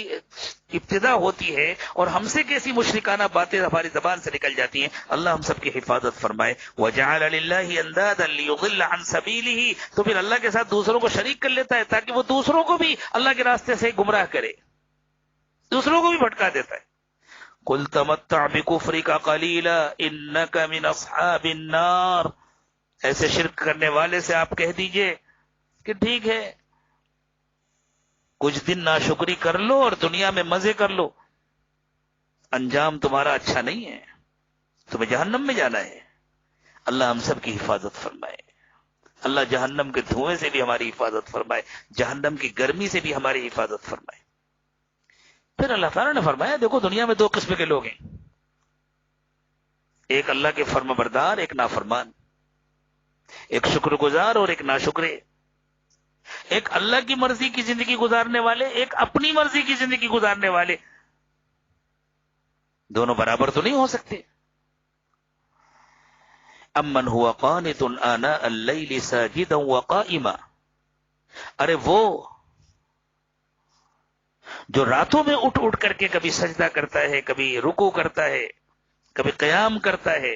ابتدا ہوتی ہے اور ہم سے کیسی مشرکانہ باتیں ہماری زبان سے نکل جاتی ہیں۔ اللہ ہم سب کی حفاظت فرمائے۔ وَجَعَلَ لِلَّهِ أَندَادًا لِيُضِلَّ عَن سَبِيلِهِ، تو پھر اللہ کے ساتھ دوسروں کو شریک کر لیتا ہے تاکہ وہ دوسروں کو بھی اللہ کے راستے سے گمراہ کرے، دوسروں کو بھی بھٹکا دیتا ہے۔ قُلْ تَمَتَّعْ بِكُفْرِكَ قَلِيلًا إِنَّكَ مِنْ أَصْحَابِ النَّارِ، ایسے شرک کرنے والے سے آپ کہہ دیجئے کہ ٹھیک ہے، کچھ دن ناشکری کر لو اور دنیا میں مزے کر لو، انجام تمہارا اچھا نہیں ہے، تمہیں جہنم میں جانا ہے۔ اللہ ہم سب کی حفاظت فرمائے۔ اللہ جہنم کے دھوئیں سے بھی ہماری حفاظت فرمائے، جہنم کی گرمی سے بھی ہماری حفاظت فرمائے۔ پھر اللہ تعالیٰ نے فرمایا دیکھو دنیا میں دو قسم کے لوگ ہیں، ایک اللہ کے فرما بردار، ایک نافرمان، ایک شکر گزار اور ایک ناشکرے، ایک اللہ کی مرضی کی زندگی گزارنے والے، ایک اپنی مرضی کی زندگی گزارنے والے۔ دونوں برابر تو نہیں ہو سکتے۔ امن هو قانت آناء اللیل ساجدا وقائما، ارے وہ جو راتوں میں اٹھ اٹھ کر کے کبھی سجدہ کرتا ہے، کبھی رکوع کرتا ہے، کبھی قیام کرتا ہے،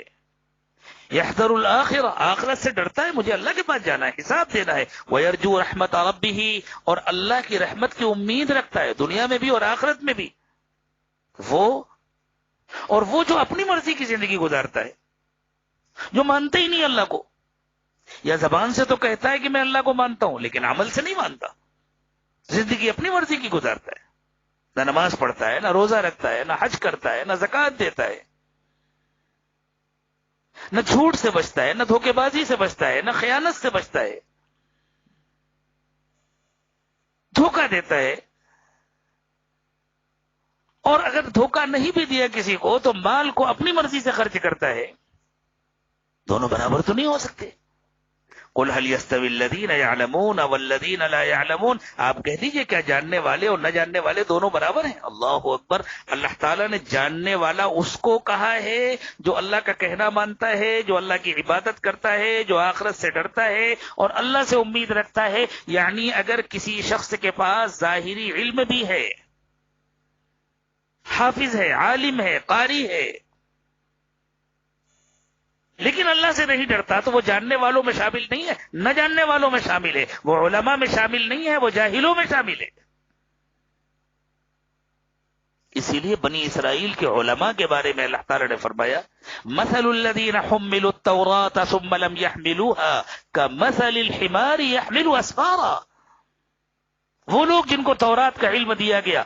یحذر الآخرہ، آخرت سے ڈرتا ہے، مجھے اللہ کے پاس جانا ہے، حساب دینا ہے، ویرجو رحمت ربہ، اور اللہ کی رحمت کی امید رکھتا ہے دنیا میں بھی اور آخرت میں بھی، وہ جو اپنی مرضی کی زندگی گزارتا ہے، جو مانتا ہی نہیں اللہ کو، یا زبان سے تو کہتا ہے کہ میں اللہ کو مانتا ہوں لیکن عمل سے نہیں مانتا، زندگی اپنی مرضی کی گزارتا ہے، نہ نماز پڑھتا ہے، نہ روزہ رکھتا ہے، نہ حج کرتا ہے، نہ زکوٰۃ دیتا ہے، نہ جھوٹ سے بچتا ہے، نہ دھوکے بازی سے بچتا ہے، نہ خیانت سے بچتا ہے، دھوکہ دیتا ہے، اور اگر دھوکہ نہیں بھی دیا کسی کو تو مال کو اپنی مرضی سے خرچ کرتا ہے۔ دونوں برابر تو نہیں ہو سکتے۔ قل هل يستوي الذين يعلمون والذين لا يعلمون، آپ کہہ دیجئے کیا جاننے والے اور نہ جاننے والے دونوں برابر ہیں؟ اللہ اکبر۔ اللہ تعالیٰ نے جاننے والا اس کو کہا ہے جو اللہ کا کہنا مانتا ہے، جو اللہ کی عبادت کرتا ہے، جو آخرت سے ڈرتا ہے اور اللہ سے امید رکھتا ہے۔ یعنی اگر کسی شخص کے پاس ظاہری علم بھی ہے، حافظ ہے، عالم ہے، قاری ہے، لیکن اللہ سے نہیں ڈرتا تو وہ جاننے والوں میں شامل نہیں ہے، نہ جاننے والوں میں شامل ہے، وہ علماء میں شامل نہیں ہے، وہ جاہلوں میں شامل ہے۔ اسی لیے بنی اسرائیل کے علماء کے بارے میں اللہ تعالی نے فرمایا مثل الذین حملوا التوراة ثم لم يحملوها كمثل الحمار يحمل اسفارا، وہ لوگ جن کو تورات کا علم دیا گیا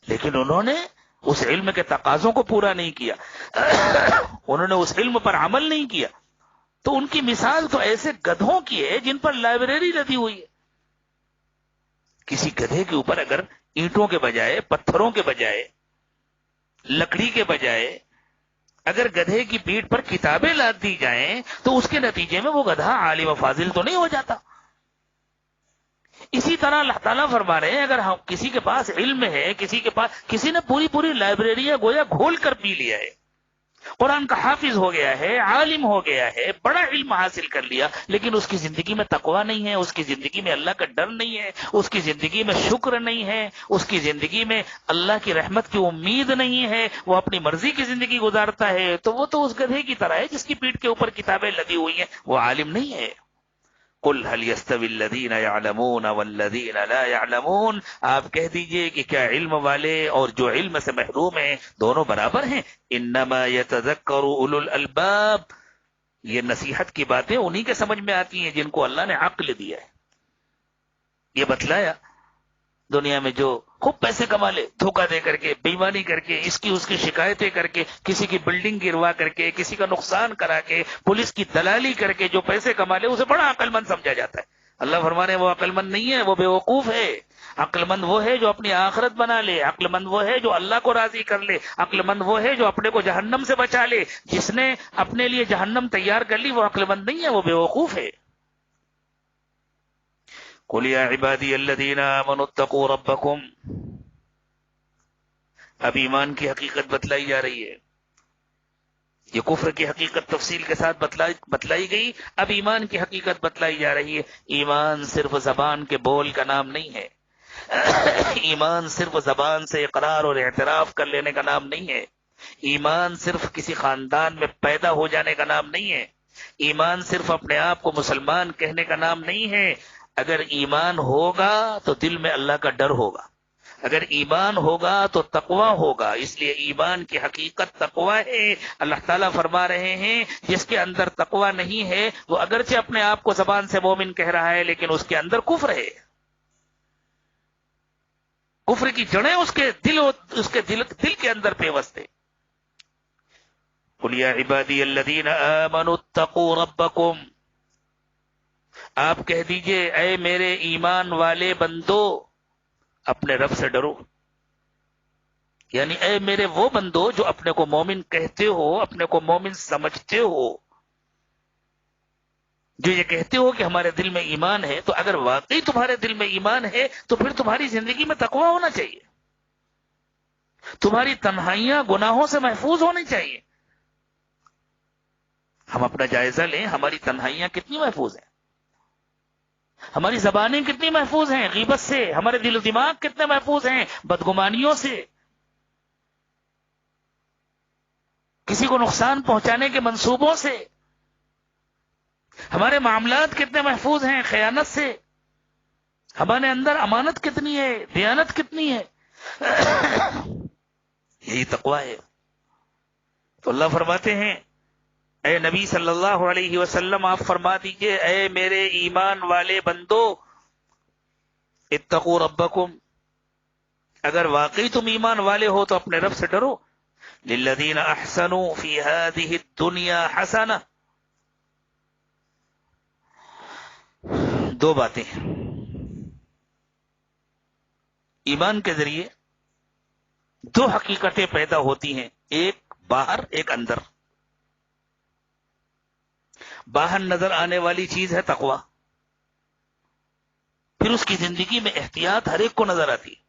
لیکن انہوں نے اس علم کے تقاضوں کو پورا نہیں کیا، انہوں نے اس علم پر عمل نہیں کیا، تو ان کی مثال تو ایسے گدھوں کی ہے جن پر لائبریری لدی ہوئی ہے۔ کسی گدھے کے اوپر اگر اینٹوں کے بجائے، پتھروں کے بجائے، لکڑی کے بجائے اگر گدھے کی پیٹھ پر کتابیں لاد دی جائیں تو اس کے نتیجے میں وہ گدھا عالم و فاضل تو نہیں ہو جاتا۔ اسی طرح اللہ تعالیٰ فرما رہے ہیں اگر ہم کسی کے پاس علم ہے، کسی نے پوری لائبریریاں گویا گھول کر پی لیا ہے، قرآن کا حافظ ہو گیا ہے، عالم ہو گیا ہے، بڑا علم حاصل کر لیا، لیکن اس کی زندگی میں تقویٰ نہیں ہے، اس کی زندگی میں اللہ کا ڈر نہیں ہے، اس کی زندگی میں شکر نہیں ہے، اس کی زندگی میں اللہ کی رحمت کی امید نہیں ہے، وہ اپنی مرضی کی زندگی گزارتا ہے، تو وہ تو اس گدھے کی طرح ہے جس کی پیٹھ کے اوپر کتابیں لگی ہوئی ہیں، وہ عالم نہیں ہے۔ قل هل يستوي الذين يعلمون والذين لا يعلمون، آپ کہہ دیجئے کہ کیا علم والے اور جو علم سے محروم ہیں دونوں برابر ہیں؟ انما يتذكر اولو الالباب، یہ نصیحت کی باتیں انہی کے سمجھ میں آتی ہیں جن کو اللہ نے عقل دیا ہے۔ یہ بتلایا دنیا میں جو خوب پیسے کما لے، دھوکہ دے کر کے، بےایمانی کر کے، اس کی شکایتیں کر کے، کسی کی بلڈنگ گروا کر کے، کسی کا نقصان کرا کے، پولیس کی دلالی کر کے جو پیسے کما لے اسے بڑا عقل مند سمجھا جاتا ہے۔ اللہ فرما رہے ہیں وہ عقل مند نہیں ہے، وہ بیوقوف ہے۔ عقل مند وہ ہے جو اپنی آخرت بنا لے، عقل مند وہ ہے جو اللہ کو راضی کر لے، عقل مند وہ ہے جو اپنے کو جہنم سے بچا لے۔ جس نے اپنے لیے جہنم تیار کر لی وہ عقل مند نہیں ہے، وہ بیوقوف ہے۔ قل یا عبادی الذین آمنوا اتقوا ربکم، اب ایمان کی حقیقت بتلائی جا رہی ہے۔ یہ کفر کی حقیقت تفصیل کے ساتھ بتلائی گئی، اب ایمان کی حقیقت بتلائی جا رہی ہے۔ ایمان صرف زبان کے بول کا نام نہیں ہے، ایمان صرف زبان سے اقرار اور اعتراف کر لینے کا نام نہیں ہے، ایمان صرف کسی خاندان میں پیدا ہو جانے کا نام نہیں ہے، ایمان صرف اپنے آپ کو مسلمان کہنے کا نام نہیں ہے۔ اگر ایمان ہوگا تو دل میں اللہ کا ڈر ہوگا، اگر ایمان ہوگا تو تقوی ہوگا، اس لیے ایمان کی حقیقت تقوی ہے۔ اللہ تعالیٰ فرما رہے ہیں جس کے اندر تقوی نہیں ہے وہ اگرچہ اپنے آپ کو زبان سے مومن کہہ رہا ہے لیکن اس کے اندر کفر ہے، کفر کی جڑیں اس کے دل کے اندر پیوست ہے۔ قل یا عبادی الذین آمنوا اتقوا ربکم، آپ کہہ دیجئے اے میرے ایمان والے بندو اپنے رب سے ڈرو، یعنی اے میرے وہ بندو جو اپنے کو مومن کہتے ہو، اپنے کو مومن سمجھتے ہو، جو یہ کہتے ہو کہ ہمارے دل میں ایمان ہے، تو اگر واقعی تمہارے دل میں ایمان ہے تو پھر تمہاری زندگی میں تقوی ہونا چاہیے، تمہاری تنہائیاں گناہوں سے محفوظ ہونی چاہیے۔ ہم اپنا جائزہ لیں، ہماری تنہائیاں کتنی محفوظ ہیں، ہماری زبانیں کتنی محفوظ ہیں غیبت سے، ہمارے دل و دماغ کتنے محفوظ ہیں بدگمانیوں سے، کسی کو نقصان پہنچانے کے منصوبوں سے، ہمارے معاملات کتنے محفوظ ہیں خیانت سے، ہمارے اندر امانت کتنی ہے، دیانت کتنی ہے۔ یہی تقوی ہے۔ تو اللہ فرماتے ہیں اے نبی صلی اللہ علیہ وسلم آپ فرما دیجئے اے میرے ایمان والے بندو اتقوا ربکم، اگر واقعی تم ایمان والے ہو تو اپنے رب سے ڈرو۔ للذین احسنوا فی ہذہ الدنیا حسنہ، دو باتیں، ایمان کے ذریعے دو حقیقتیں پیدا ہوتی ہیں، ایک باہر ایک اندر۔ باہر نظر آنے والی چیز ہے تقوی، پھر اس کی زندگی میں احتیاط ہر ایک کو نظر آتی ہے،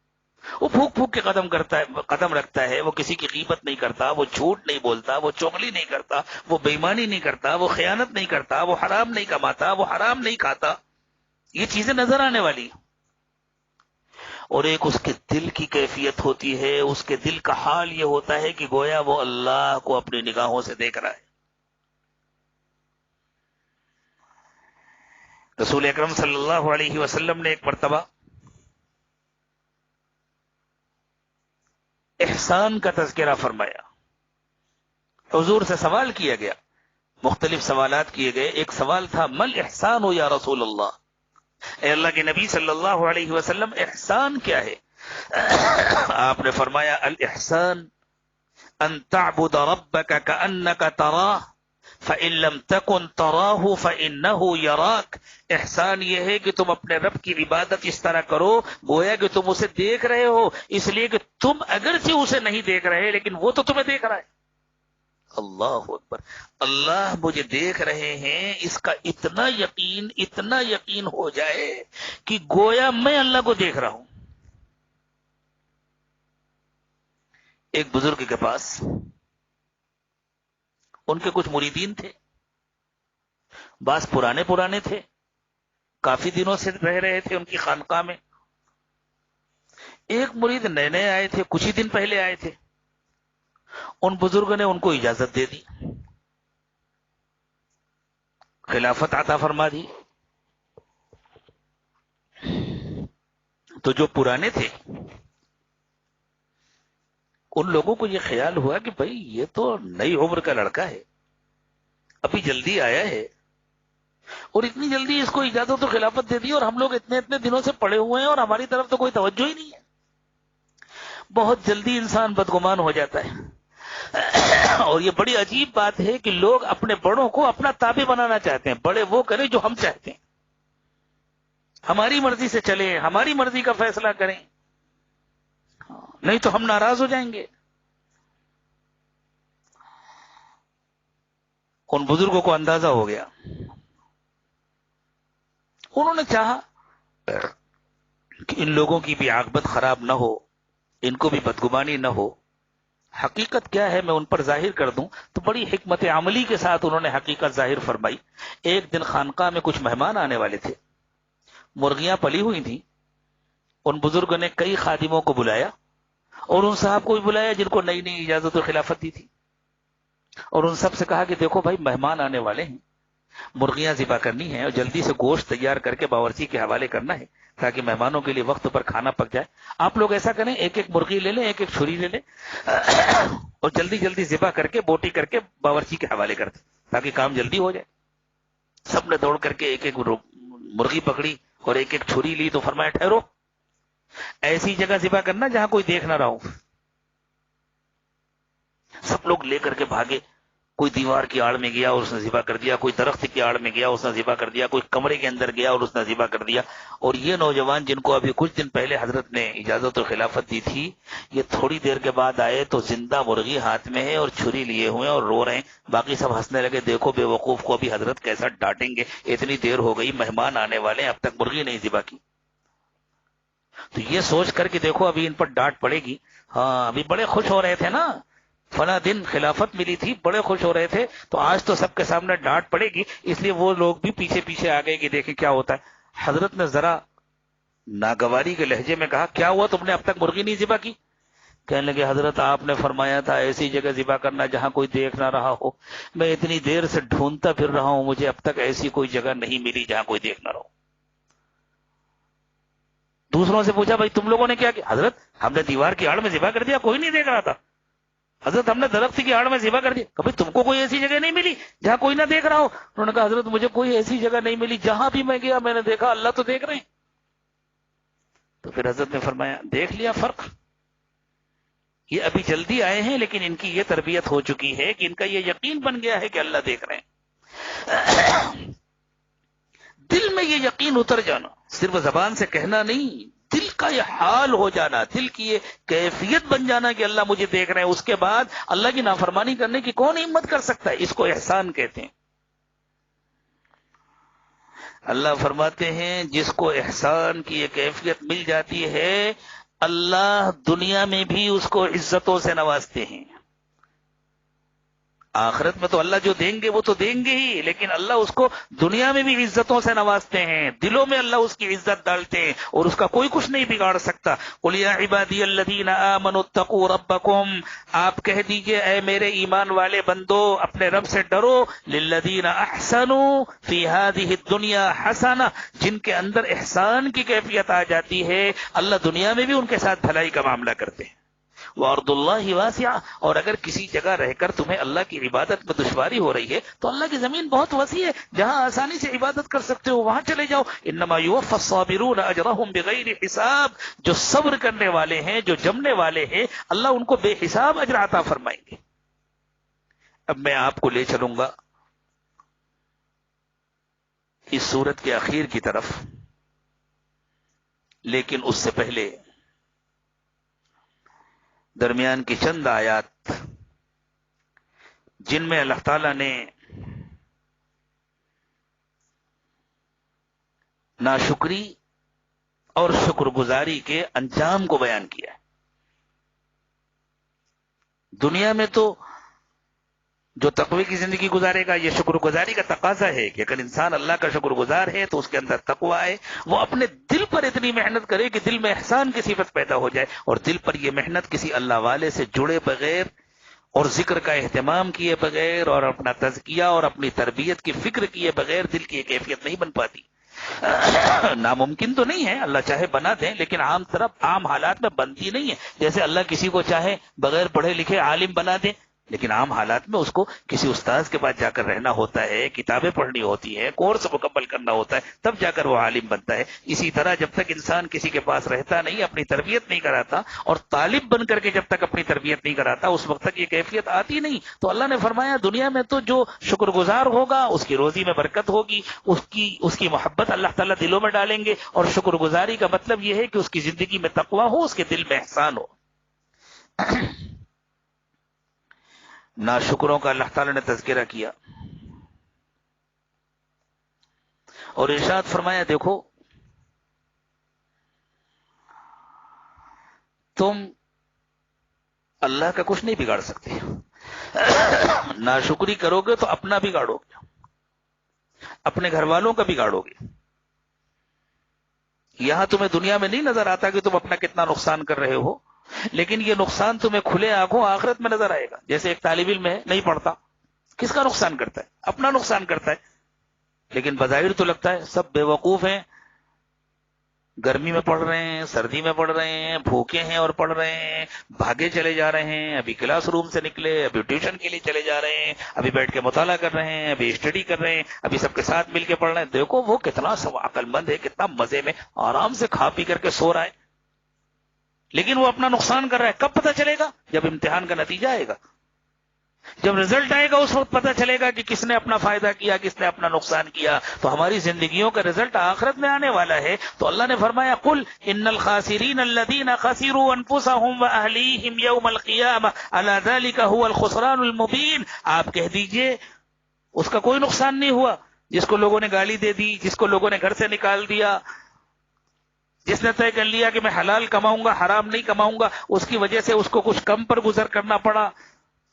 وہ پھونک پھونک کے قدم رکھتا ہے، وہ کسی کی غیبت نہیں کرتا، وہ جھوٹ نہیں بولتا، وہ چغلی نہیں کرتا، وہ بےایمانی نہیں کرتا، وہ خیانت نہیں کرتا، وہ حرام نہیں کماتا، وہ حرام نہیں کھاتا، یہ چیزیں نظر آنے والی۔ اور ایک اس کے دل کی کیفیت ہوتی ہے، اس کے دل کا حال یہ ہوتا ہے کہ گویا وہ اللہ کو اپنی نگاہوں سے دیکھ رہا ہے۔ رسول اکرم صلی اللہ علیہ وسلم نے ایک مرتبہ احسان کا تذکرہ فرمایا، حضور سے سوال کیا گیا، مختلف سوالات کیے گئے، ایک سوال تھا مل احسان ہو یا رسول اللہ، اے اللہ کے نبی صلی اللہ علیہ وسلم احسان کیا ہے؟ آپ نے فرمایا الاحسان ان تعبد ربک کأنک تراہ فإن لم تکن تراہ فإنہ یراک، احسان یہ ہے کہ تم اپنے رب کی عبادت اس طرح کرو گویا کہ تم اسے دیکھ رہے ہو، اس لیے کہ تم اگرچہ اسے نہیں دیکھ رہے لیکن وہ تو تمہیں دیکھ رہا ہے۔ اللہ اکبر، اللہ مجھے دیکھ رہے ہیں، اس کا اتنا یقین ہو جائے کہ گویا میں اللہ کو دیکھ رہا ہوں۔ ایک بزرگ کے پاس ان کے کچھ مریدین تھے، بعض پرانے تھے، کافی دنوں سے رہ رہے تھے ان کی خانقاہ میں۔ ایک مرید نئے آئے تھے، کچھ ہی دن پہلے آئے تھے، ان بزرگوں نے ان کو اجازت دے دی، خلافت عطا فرما دی۔ تو جو پرانے تھے ان لوگوں کو یہ خیال ہوا کہ بھئی یہ تو نئی عمر کا لڑکا ہے، ابھی جلدی آیا ہے، اور اتنی جلدی اس کو اجازت و خلافت دے دی، اور ہم لوگ اتنے اتنے دنوں سے پڑے ہوئے ہیں اور ہماری طرف تو کوئی توجہ ہی نہیں ہے۔ بہت جلدی انسان بدگمان ہو جاتا ہے۔ اور یہ بڑی عجیب بات ہے کہ لوگ اپنے بڑوں کو اپنا تابع بنانا چاہتے ہیں، بڑے وہ کریں جو ہم چاہتے ہیں، ہماری مرضی سے چلیں، ہماری مرضی کا فیصلہ کریں، نہیں تو ہم ناراض ہو جائیں گے۔ ان بزرگوں کو اندازہ ہو گیا، انہوں نے چاہا کہ ان لوگوں کی بھی عاقبت خراب نہ ہو، ان کو بھی بدگمانی نہ ہو، حقیقت کیا ہے میں ان پر ظاہر کر دوں۔ تو بڑی حکمت عملی کے ساتھ انہوں نے حقیقت ظاہر فرمائی۔ ایک دن خانقاہ میں کچھ مہمان آنے والے تھے، مرغیاں پلی ہوئی تھیں۔ ان بزرگوں نے کئی خادموں کو بلایا اور ان صاحب کو بھی بلایا جن کو نئی نئی اجازت و خلافت دی تھی، اور ان سب سے کہا کہ دیکھو بھائی، مہمان آنے والے ہیں، مرغیاں ذبح کرنی ہیں اور جلدی سے گوشت تیار کر کے باورچی کے حوالے کرنا ہے تاکہ مہمانوں کے لیے وقت پر کھانا پک جائے۔ آپ لوگ ایسا کریں، ایک ایک مرغی لے لیں، ایک ایک چھری لے لیں اور جلدی جلدی ذبح کر کے بوٹی کر کے باورچی کے حوالے کر دیں تاکہ کام جلدی ہو جائے۔ سب نے دوڑ کر کے ایک ایک مرغی پکڑی اور ایک ایک چھری لی تو فرمایا ٹھہرو، ایسی جگہ ذبح کرنا جہاں کوئی دیکھ نہ رہا ہو۔ سب لوگ لے کر کے بھاگے، کوئی دیوار کی آڑ میں گیا اور اس نے ذبح کر دیا، کوئی درخت کی آڑ میں گیا اس نے ذبح کر دیا، کوئی کمرے کے اندر گیا اور اس نے ذبح کر دیا۔ اور یہ نوجوان جن کو ابھی کچھ دن پہلے حضرت نے اجازت و خلافت دی تھی، یہ تھوڑی دیر کے بعد آئے تو زندہ مرغی ہاتھ میں ہے اور چھری لیے ہوئے اور رو رہے ہیں۔ باقی سب ہنسنے لگے، دیکھو بے وقوف کو ابھی حضرت کیسا ڈانٹیں گے، اتنی دیر ہو گئی، مہمان آنے والے ہیں، اب تک مرغی نہیں ذبح کی۔ تو یہ سوچ کر کہ دیکھو ابھی ان پر ڈانٹ پڑے گی، ہاں ابھی بڑے خوش ہو رہے تھے نا، فلاں دن خلافت ملی تھی، بڑے خوش ہو رہے تھے، تو آج تو سب کے سامنے ڈانٹ پڑے گی، اس لیے وہ لوگ بھی پیچھے پیچھے آ گئے کہ دیکھیں کیا ہوتا ہے۔ حضرت نے ذرا ناگواری کے لہجے میں کہا، کیا ہوا، تم نے اب تک مرغی نہیں ذبح کی؟ کہنے لگے، حضرت آپ نے فرمایا تھا ایسی جگہ ذبح کرنا جہاں کوئی دیکھ نہ رہا ہو، میں اتنی دیر سے ڈھونڈتا پھر رہا ہوں، مجھے اب تک ایسی کوئی جگہ نہیں ملی جہاں کوئی دیکھ نہ رہا۔ دوسروں سے پوچھا، بھائی تم لوگوں نے کیا کیا؟ حضرت ہم نے دیوار کی آڑ میں ذبح کر دیا، کوئی نہیں دیکھ رہا تھا۔ حضرت ہم نے درخت کی آڑ میں ذبح کر دیا، کبھی تم کو کوئی ایسی جگہ نہیں ملی جہاں کوئی نہ دیکھ رہا ہو؟ انہوں نے کہا، حضرت مجھے کوئی ایسی جگہ نہیں ملی، جہاں بھی میں گیا میں نے دیکھا اللہ تو دیکھ رہے ہیں۔ تو پھر حضرت نے فرمایا، دیکھ لیا فرق، یہ ابھی جلدی آئے ہیں لیکن ان کی یہ تربیت ہو چکی ہے کہ ان کا یہ یقین بن گیا ہے کہ اللہ دیکھ رہے ہیں۔ دل میں یہ یقین اتر جانا، صرف زبان سے کہنا نہیں، دل کا یہ حال ہو جانا، دل کی یہ کیفیت بن جانا کہ اللہ مجھے دیکھ رہے ہیں، اس کے بعد اللہ کی نافرمانی کرنے کی کون ہمت کر سکتا ہے؟ اس کو احسان کہتے ہیں۔ اللہ فرماتے ہیں جس کو احسان کی یہ کیفیت مل جاتی ہے، اللہ دنیا میں بھی اس کو عزتوں سے نوازتے ہیں۔ آخرت میں تو اللہ جو دیں گے وہ تو دیں گے ہی، لیکن اللہ اس کو دنیا میں بھی عزتوں سے نوازتے ہیں، دلوں میں اللہ اس کی عزت ڈالتے ہیں اور اس کا کوئی کچھ نہیں بگاڑ سکتا۔ قل یا عبادی الذین آمنوا اتقوا ربکم، آپ کہہ دیجئے اے میرے ایمان والے بندو اپنے رب سے ڈرو، للذین احسنوا فی ہذہ الدنیا حسنہ، جن کے اندر احسان کی کیفیت آ جاتی ہے اللہ دنیا میں بھی ان کے ساتھ بھلائی کا معاملہ کرتے ہیں۔ وارض اللہ واسعہ، اور اگر کسی جگہ رہ کر تمہیں اللہ کی عبادت میں دشواری ہو رہی ہے تو اللہ کی زمین بہت وسیع ہے، جہاں آسانی سے عبادت کر سکتے ہو وہاں چلے جاؤ۔ انما یوفی الصابرون اجرهم بغیر حساب، جو صبر کرنے والے ہیں، جو جمنے والے ہیں، اللہ ان کو بے حساب اجر عطا فرمائیں گے۔ اب میں آپ کو لے چلوں گا اس سورت کے اخیر کی طرف، لیکن اس سے پہلے درمیان کی چند آیات جن میں اللہ تعالی نے ناشکری اور شکر گزاری کے انجام کو بیان کیا ہے۔ دنیا میں تو جو تقوی کی زندگی گزارے گا، یہ شکر گزاری کا تقاضا ہے کہ اگر انسان اللہ کا شکر گزار ہے تو اس کے اندر تقوی ہے، وہ اپنے دل پر اتنی محنت کرے کہ دل میں احسان کی صفت پیدا ہو جائے، اور دل پر یہ محنت کسی اللہ والے سے جڑے بغیر اور ذکر کا اہتمام کیے بغیر اور اپنا تزکیہ اور اپنی تربیت کی فکر کیے بغیر دل کی ایک کیفیت نہیں بن پاتی۔ ناممکن تو نہیں ہے، اللہ چاہے بنا دیں، لیکن عام حالات میں بنتی نہیں ہے۔ جیسے اللہ کسی کو چاہے بغیر پڑھے لکھے عالم بنا دے لیکن عام حالات میں اس کو کسی استاذ کے پاس جا کر رہنا ہوتا ہے، کتابیں پڑھنی ہوتی ہیں، کورس مکمل کرنا ہوتا ہے، تب جا کر وہ عالم بنتا ہے۔ اسی طرح جب تک انسان کسی کے پاس رہتا نہیں، اپنی تربیت نہیں کراتا، اور طالب بن کر کے جب تک اپنی تربیت نہیں کراتا، اس وقت تک یہ کیفیت آتی نہیں۔ تو اللہ نے فرمایا دنیا میں تو جو شکر گزار ہوگا اس کی روزی میں برکت ہوگی، اس کی محبت اللہ تعالیٰ دلوں میں ڈالیں گے، اور شکر گزاری کا مطلب یہ ہے کہ اس کی زندگی میں تقویٰ ہو، اس کے دل میں احسان ہو۔ ناشکروں کا اللہ تعالی نے تذکرہ کیا اور ارشاد فرمایا دیکھو تم اللہ کا کچھ نہیں بگاڑ سکتے، ناشکری کرو گے تو اپنا بگاڑو گے، اپنے گھر والوں کا بگاڑو گے۔ یہاں تمہیں دنیا میں نہیں نظر آتا کہ تم اپنا کتنا نقصان کر رہے ہو، لیکن یہ نقصان تمہیں کھلے آنکھوں آخرت میں نظر آئے گا۔ جیسے ایک طالب علم ہے، نہیں پڑھتا، کس کا نقصان کرتا ہے؟ اپنا نقصان کرتا ہے، لیکن بظاہر تو لگتا ہے سب بے وقوف ہیں، گرمی میں پڑھ رہے ہیں، سردی میں پڑھ رہے ہیں، بھوکے ہیں اور پڑھ رہے ہیں، بھاگے چلے جا رہے ہیں، ابھی کلاس روم سے نکلے، ابھی ٹیوشن کے لیے چلے جا رہے ہیں، ابھی بیٹھ کے مطالعہ کر رہے ہیں، ابھی اسٹڈی کر رہے ہیں، ابھی سب کے ساتھ مل کے پڑھ رہے ہیں۔ دیکھو وہ کتنا سب عقل مند ہے، کتنا مزے میں آرام سے کھا پی کر کے سو رہا ہے، لیکن وہ اپنا نقصان کر رہا ہے۔ کب پتہ چلے گا؟ جب امتحان کا نتیجہ آئے گا، جب رزلٹ آئے گا، اس وقت پتہ چلے گا کہ کس نے اپنا فائدہ کیا، کس نے اپنا نقصان کیا۔ تو ہماری زندگیوں کا رزلٹ آخرت میں آنے والا ہے۔ تو اللہ نے فرمایا قل ان الخاسرین الذین خسروا انفسهم واهلیہم یوم القیامہ الا ذلک هو الخسران المبین۔ آپ کہہ دیجئے اس کا کوئی نقصان نہیں ہوا جس کو لوگوں نے گالی دے دی، جس کو لوگوں نے گھر سے نکال دیا، جس نے طے کر لیا کہ میں حلال کماؤں گا، حرام نہیں کماؤں گا، اس کی وجہ سے اس کو کچھ کم پر گزر کرنا پڑا،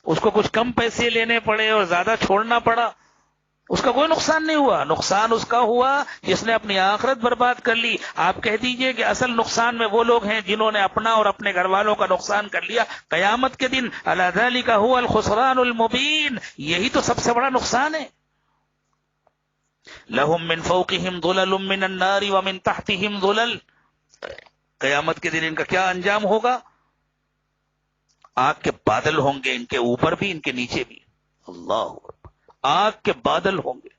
اس کو کچھ کم پیسے لینے پڑے اور زیادہ چھوڑنا پڑا، اس کا کوئی نقصان نہیں ہوا۔ نقصان اس کا ہوا جس نے اپنی آخرت برباد کر لی۔ آپ کہہ دیجئے کہ اصل نقصان میں وہ لوگ ہیں جنہوں نے اپنا اور اپنے گھر والوں کا نقصان کر لیا قیامت کے دن۔ الا ذلک هو الخسران المبین، یہی تو سب سے بڑا نقصان ہے۔ لهم من فوقهم ظلل من النار ومن تحتهم ظلل، قیامت کے دن ان کا کیا انجام ہوگا؟ آگ کے بادل ہوں گے، ان کے اوپر بھی ان کے نیچے بھی۔ اللہ اکبر، آگ کے بادل ہوں گے،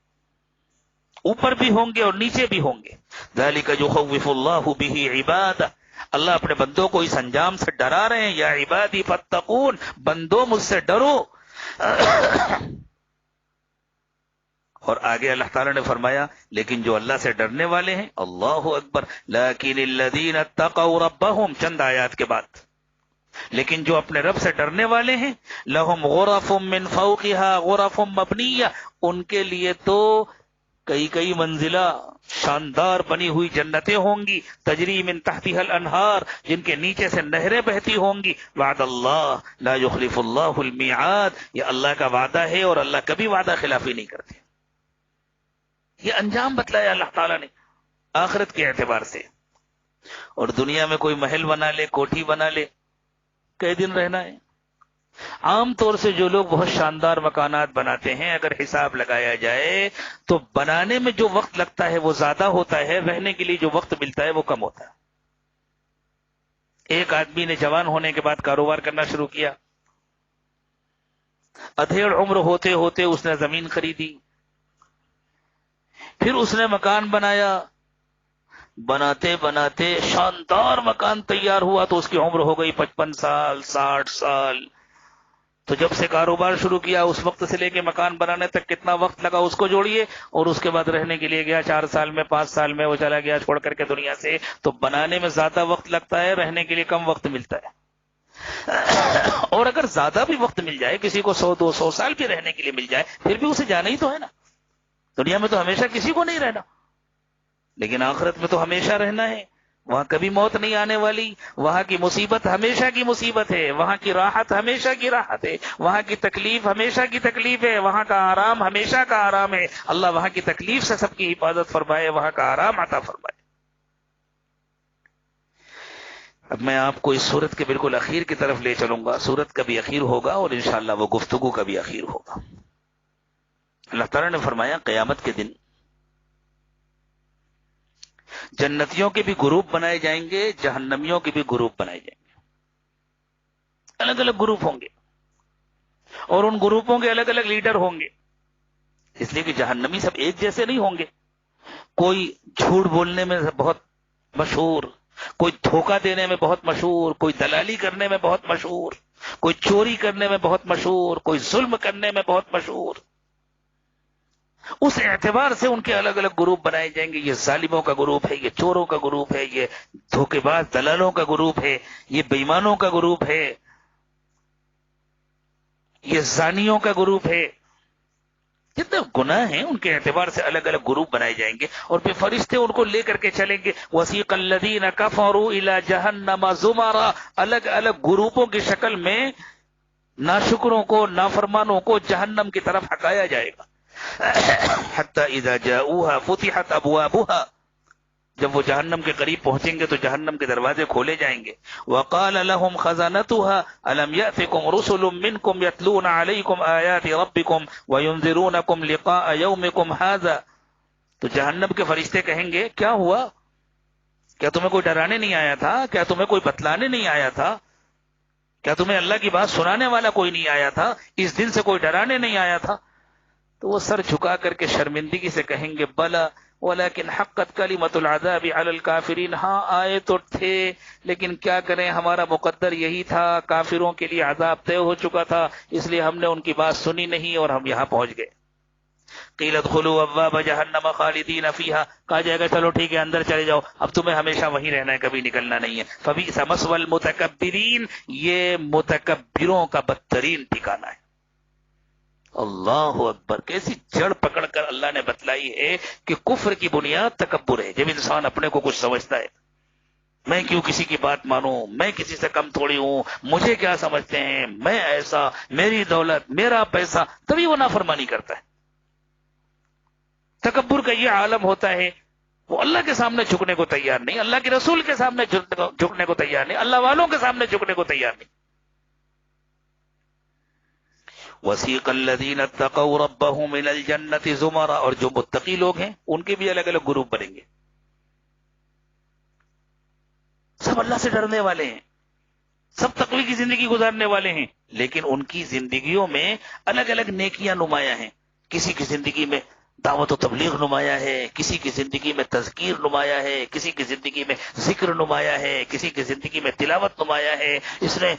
اوپر بھی ہوں گے اور نیچے بھی ہوں گے۔ ذالک یخوف اللہ بہ عبادہ، اللہ اپنے بندوں کو اس انجام سے ڈرا رہے ہیں۔ یا عبادی فاتقون، بندوں مجھ سے ڈرو۔ اور آگے اللہ تعالیٰ نے فرمایا لیکن جو اللہ سے ڈرنے والے ہیں، اللہ اکبر، لیکن الذین اتقوا ربہم، چند آیات کے بعد، لیکن جو اپنے رب سے ڈرنے والے ہیں، لہم غرف من فوقها غرف مبنیہ، ان کے لیے تو کئی منزلہ شاندار بنی ہوئی جنتیں ہوں گی، تجری من تحتها الانہار، جن کے نیچے سے نہریں بہتی ہوں گی۔ وعد اللہ لا یخلف اللہ المیعاد، یہ اللہ کا وعدہ ہے اور اللہ کبھی وعدہ خلافی نہیں کرتے۔ یہ انجام بتلایا اللہ تعالیٰ نے آخرت کے اعتبار سے۔ اور دنیا میں کوئی محل بنا لے، کوٹھی بنا لے، کئی دن رہنا ہے۔ عام طور سے جو لوگ بہت شاندار مکانات بناتے ہیں، اگر حساب لگایا جائے تو بنانے میں جو وقت لگتا ہے وہ زیادہ ہوتا ہے، رہنے کے لیے جو وقت ملتا ہے وہ کم ہوتا ہے۔ ایک آدمی نے جوان ہونے کے بعد کاروبار کرنا شروع کیا، ادھیڑ عمر ہوتے ہوتے اس نے زمین خریدی، پھر اس نے مکان بنایا، بناتے بناتے شاندار مکان تیار ہوا تو اس کی عمر ہو گئی 55 سال 60 سال۔ تو جب سے کاروبار شروع کیا اس وقت سے لے کے مکان بنانے تک کتنا وقت لگا اس کو جوڑیے، اور اس کے بعد رہنے کے لیے گیا 4 سال میں 5 سال میں وہ چلا گیا چھوڑ کر کے دنیا سے۔ تو بنانے میں زیادہ وقت لگتا ہے، رہنے کے لیے کم وقت ملتا ہے۔ اور اگر زیادہ بھی وقت مل جائے، کسی کو 100-200 سال بھی رہنے کے لیے مل جائے، پھر بھی اسے جانا ہی تو ہے نا۔ دنیا میں تو ہمیشہ کسی کو نہیں رہنا، لیکن آخرت میں تو ہمیشہ رہنا ہے۔ وہاں کبھی موت نہیں آنے والی، وہاں کی مصیبت ہمیشہ کی مصیبت ہے، وہاں کی راحت ہمیشہ کی راحت ہے، وہاں کی تکلیف ہمیشہ کی تکلیف ہے، وہاں کا آرام ہمیشہ کا آرام ہے۔ اللہ وہاں کی تکلیف سے سب کی حفاظت فرمائے، وہاں کا آرام عطا فرمائے۔ اب میں آپ کو اس سورت کے بالکل اخیر کی طرف لے چلوں گا۔ سورت کا بھی اخیر ہوگا اور انشاءاللہ وہ گفتگو کا بھی اخیر ہوگا۔ اللہ تعالیٰ نے فرمایا قیامت کے دن جنتیوں کے بھی گروپ بنائے جائیں گے، جہنمیوں کے بھی گروپ بنائے جائیں گے، الگ الگ گروپ ہوں گے۔ اور ان گروپوں کے الگ الگ لیڈر ہوں گے، اس لیے کہ جہنمی سب ایک جیسے نہیں ہوں گے. کوئی جھوٹ بولنے میں بہت مشہور، کوئی دھوکہ دینے میں بہت مشہور، کوئی دلالی کرنے میں بہت مشہور، کوئی چوری کرنے میں بہت مشہور، کوئی ظلم کرنے میں بہت مشہور. اس اعتبار سے ان کے الگ الگ گروپ بنائے جائیں گے. یہ ظالموں کا گروپ ہے، یہ چوروں کا گروپ ہے، یہ دھوکے باز دلالوں کا گروپ ہے، یہ بے ایمانوں کا گروپ ہے، یہ زانیوں کا گروپ ہے. جتنے گناہ ہیں ان کے اعتبار سے الگ الگ گروپ بنائے جائیں گے، اور پھر فرشتے ان کو لے کر کے چلیں گے. وسیق الذین کفروا الی جہنم زمرا، الگ الگ گروپوں کی شکل میں ناشکروں کو، نافرمانوں کو جہنم کی طرف ہٹایا جائے گا. حتی اذا جاؤوها فتحت ابوابها، جب وہ جہنم کے قریب پہنچیں گے تو جہنم کے دروازے کھولے جائیں گے. وقال لهم خزنتها الم يأتكم رسل منكم يتلون عليكم آيات ربكم وينذرونكم لقاء يومكم هذا. تو جہنم کے فرشتے کہیں گے کیا ہوا، کیا تمہیں کوئی ڈرانے نہیں آیا تھا، کیا تمہیں کوئی بتلانے نہیں آیا تھا، کیا تمہیں اللہ کی بات سنانے والا کوئی نہیں آیا تھا، اس دن سے کوئی ڈرانے نہیں آیا تھا؟ تو وہ سر جھکا کر کے شرمندگی سے کہیں گے بلا ولیکن حقت کلمۃ العذاب علی الکافرین، ہاں آئے تو تھے لیکن کیا کریں، ہمارا مقدر یہی تھا، کافروں کے لیے عذاب طے ہو چکا تھا، اس لیے ہم نے ان کی بات سنی نہیں اور ہم یہاں پہنچ گئے. قیل ادخلوا ابواب جہنم خالدین فیہا، کہا جائے گا چلو ٹھیک ہے اندر چلے جاؤ، اب تمہیں ہمیشہ وہیں رہنا ہے، کبھی نکلنا نہیں ہے. فبئس مثوى المتکبرین، یہ متکبروں کا بدترین ٹھکانہ ہے. اللہ اکبر، کیسی جڑ پکڑ کر اللہ نے بتلائی ہے کہ کفر کی بنیاد تکبر ہے. جب انسان اپنے کو کچھ سمجھتا ہے، میں کیوں کسی کی بات مانوں، میں کسی سے کم تھوڑی ہوں، مجھے کیا سمجھتے ہیں، میں ایسا، میری دولت، میرا پیسہ، تبھی وہ نافرمانی کرتا ہے. تکبر کا یہ عالم ہوتا ہے، وہ اللہ کے سامنے جھکنے کو تیار نہیں، اللہ کے رسول کے سامنے جھکنے کو تیار نہیں، اللہ والوں کے سامنے جھکنے کو تیار نہیں. وسیق الذین اتقوا ربهم الى الجنۃ زمرا، اور جو متقی لوگ ہیں ان کے بھی الگ الگ گروپ بنیں گے. سب اللہ سے ڈرنے والے ہیں، سب تقوی کی زندگی گزارنے والے ہیں، لیکن ان کی زندگیوں میں الگ الگ نیکیاں نمایاں ہیں. کسی کی زندگی میں دعوت و تبلیغ نمایاں ہے، کسی کی زندگی میں تذکیر نمایاں ہے، کسی کی زندگی میں ذکر نمایاں ہے، کسی کی زندگی میں تلاوت نمایاں ہے. اس نے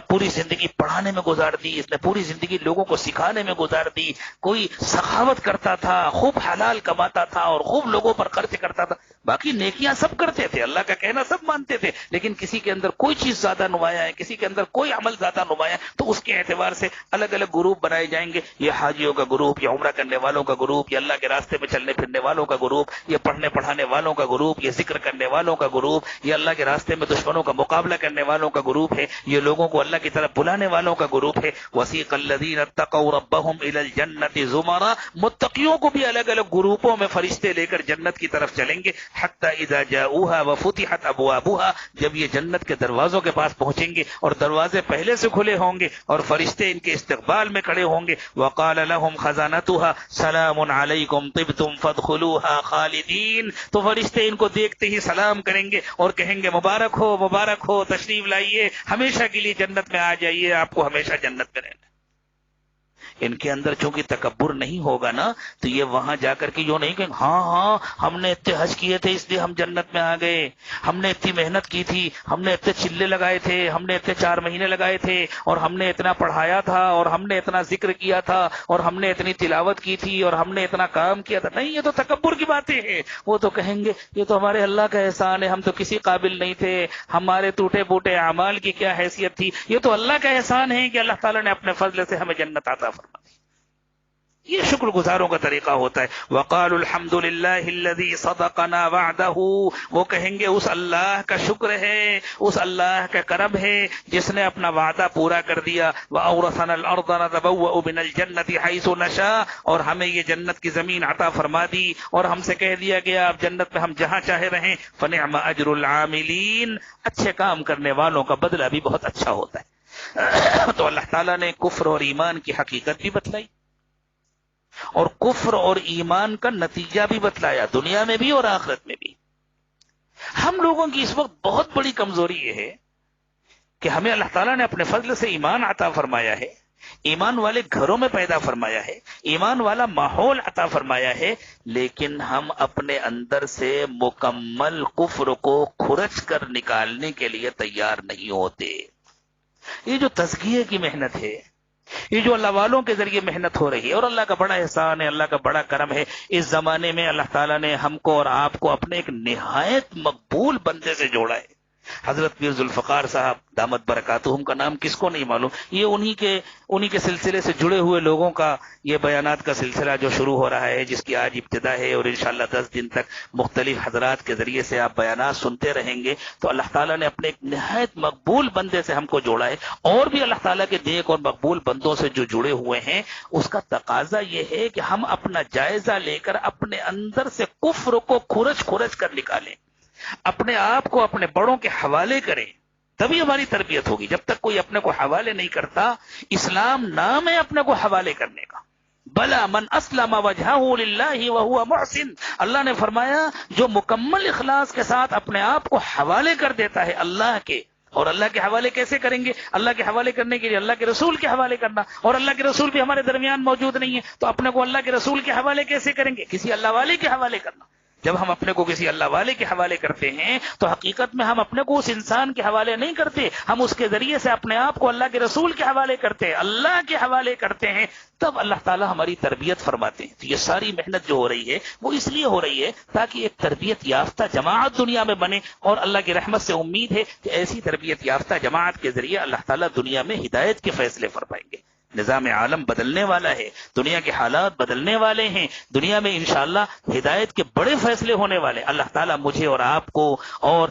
پوری زندگی پڑھانے میں گزار دی، اس نے پوری زندگی لوگوں کو سکھانے میں گزار دی. کوئی سخاوت کرتا تھا، خوب حلال کماتا تھا اور خوب لوگوں پر خرچ کرتا تھا. باقی نیکیاں سب کرتے تھے، اللہ کا کہنا سب مانتے تھے، لیکن کسی کے اندر کوئی چیز زیادہ نمایاں ہے، کسی کے اندر کوئی عمل زیادہ نمایاں ہے، تو اس کے اعتبار سے الگ الگ گروپ بنائے جائیں گے. یہ حاجیوں کا گروپ، یہ عمرہ کرنے والوں کا گروپ، یہ اللہ کے راستے میں چلنے پھرنے والوں کا گروپ، یہ پڑھنے پڑھانے والوں کا گروپ، یہ ذکر کرنے والوں کا گروپ، یہ اللہ کے راستے میں دشمنوں کا مقابلہ کرنے والوں کا گروپ ہے، یہ لوگوں کو اللہ کی طرف بلانے والوں کا گروپ ہے. وسیق الذین اتقوا ربهم الى الجنۃ زمرا، متقیوں کو بھی الگ الگ گروپوں میں فرشتے لے کر جنت کی طرف چلیں گے. حتی اذا جاؤوها وفتحت ابوابها، جب یہ جنت کے دروازوں کے پاس پہنچیں گے اور دروازے پہلے سے کھلے ہوں گے اور فرشتے ان کے استقبال میں کھڑے ہوں گے. وقال لهم خزانتها سلام علیکم طبتم فادخلوها خالدین، تو فرشتے ان کو دیکھتے ہی سلام کریں گے اور کہیں گے مبارک ہو، مبارک ہو، تشریف لائیے، ہمیشہ کے لیے جنت میں آ جائیے، آپ کو ہمیشہ جنت میں رہنا. ان کے اندر چونکہ تکبر نہیں ہوگا نا، تو یہ وہاں جا کر کے یوں نہیں کہ ہاں ہم نے اتنے حج کیے تھے اس لیے ہم جنت میں آ گئے، ہم نے اتنی محنت کی تھی، ہم نے اتنے چلے لگائے تھے، ہم نے اتنے 4 مہینے لگائے تھے، اور ہم نے اتنا پڑھایا تھا، اور ہم نے اتنا ذکر کیا تھا، اور ہم نے اتنی تلاوت کی تھی، اور ہم نے اتنا کام کیا تھا. نہیں، یہ تو تکبر کی باتیں ہیں. وہ تو کہیں گے یہ تو ہمارے اللہ کا احسان ہے، ہم تو کسی قابل نہیں تھے، ہمارے ٹوٹے پوٹے اعمال کی کیا حیثیت تھی، یہ تو اللہ کا احسان ہے کہ اللہ تعالیٰ نے اپنے فضل سے ہمیں جنت عطا فرمائی. یہ شکر گزاروں کا طریقہ ہوتا ہے. وقالوا الحمد للہ الذی صدقنا وعدہ، وہ کہیں گے اس اللہ کا شکر ہے، اس اللہ کا کرم ہے جس نے اپنا وعدہ پورا کر دیا. وَأَوْرَثَنَا الْأَرْضَ نَتَبَوَّأُ مِنَ الْجَنَّةِ حَيْثُ نَشَاءُ، اور ہمیں یہ جنت کی زمین عطا فرما دی اور ہم سے کہہ دیا گیا آپ جنت میں ہم جہاں چاہے رہیں. فَنِعْمَ أَجْرُ الْعَامِلِينَ، اچھے کام کرنے والوں کا بدلہ بھی بہت اچھا ہوتا ہے. تو اللہ تعالیٰ نے کفر اور ایمان کی حقیقت بھی بتلائی اور کفر اور ایمان کا نتیجہ بھی بتلایا، دنیا میں بھی اور آخرت میں بھی. ہم لوگوں کی اس وقت بہت بڑی کمزوری یہ ہے کہ ہمیں اللہ تعالیٰ نے اپنے فضل سے ایمان عطا فرمایا ہے، ایمان والے گھروں میں پیدا فرمایا ہے، ایمان والا ماحول عطا فرمایا ہے، لیکن ہم اپنے اندر سے مکمل کفر کو کھرچ کر نکالنے کے لیے تیار نہیں ہوتے۔ یہ جو تزکیے کی محنت ہے، یہ جو اللہ والوں کے ذریعے محنت ہو رہی ہے، اور اللہ کا بڑا احسان ہے، اللہ کا بڑا کرم ہے، اس زمانے میں اللہ تعالیٰ نے ہم کو اور آپ کو اپنے ایک نہایت مقبول بندے سے جوڑا ہے۔ حضرت پیر ذوالفقار صاحب دامت برکاتہم کا نام کس کو نہیں معلوم؟ یہ انہی کے سلسلے سے جڑے ہوئے لوگوں کا یہ بیانات کا سلسلہ جو شروع ہو رہا ہے، جس کی آج ابتدا ہے، اور انشاءاللہ 10 دن تک مختلف حضرات کے ذریعے سے آپ بیانات سنتے رہیں گے۔ تو اللہ تعالیٰ نے اپنے ایک نہایت مقبول بندے سے ہم کو جوڑا ہے، اور بھی اللہ تعالیٰ کے نیک اور مقبول بندوں سے جو جڑے ہوئے ہیں، اس کا تقاضا یہ ہے کہ ہم اپنا جائزہ لے کر اپنے اندر سے کفر کو کھرچ کر نکالیں، اپنے آپ کو اپنے بڑوں کے حوالے کریں، تبھی ہماری تربیت ہوگی۔ جب تک کوئی اپنے کو حوالے نہیں کرتا، اسلام نام ہے اپنے کو حوالے کرنے کا۔ بلا من اسلم وجہہ للہ وہو محسن، اللہ نے فرمایا جو مکمل اخلاص کے ساتھ اپنے آپ کو حوالے کر دیتا ہے اللہ کے، اور اللہ کے حوالے کیسے کریں گے؟ اللہ کے حوالے کرنے کے لیے اللہ کے رسول کے حوالے کرنا، اور اللہ کے رسول بھی ہمارے درمیان موجود نہیں ہے، تو اپنے کو اللہ کے رسول کے حوالے کیسے کریں گے؟ کسی اللہ والے کے حوالے کرنا۔ جب ہم اپنے کو کسی اللہ والے کے حوالے کرتے ہیں تو حقیقت میں ہم اپنے کو اس انسان کے حوالے نہیں کرتے، ہم اس کے ذریعے سے اپنے آپ کو اللہ کے رسول کے حوالے کرتے ہیں، اللہ کے حوالے کرتے ہیں، تب اللہ تعالیٰ ہماری تربیت فرماتے ہیں۔ تو یہ ساری محنت جو ہو رہی ہے وہ اس لیے ہو رہی ہے تاکہ ایک تربیت یافتہ جماعت دنیا میں بنے، اور اللہ کی رحمت سے امید ہے کہ ایسی تربیت یافتہ جماعت کے ذریعے اللہ تعالیٰ دنیا میں ہدایت کے فیصلے فرمائیں گے۔ نظام عالم بدلنے والا ہے، دنیا کے حالات بدلنے والے ہیں، دنیا میں انشاءاللہ ہدایت کے بڑے فیصلے ہونے والے۔ اللہ تعالیٰ مجھے اور آپ کو اور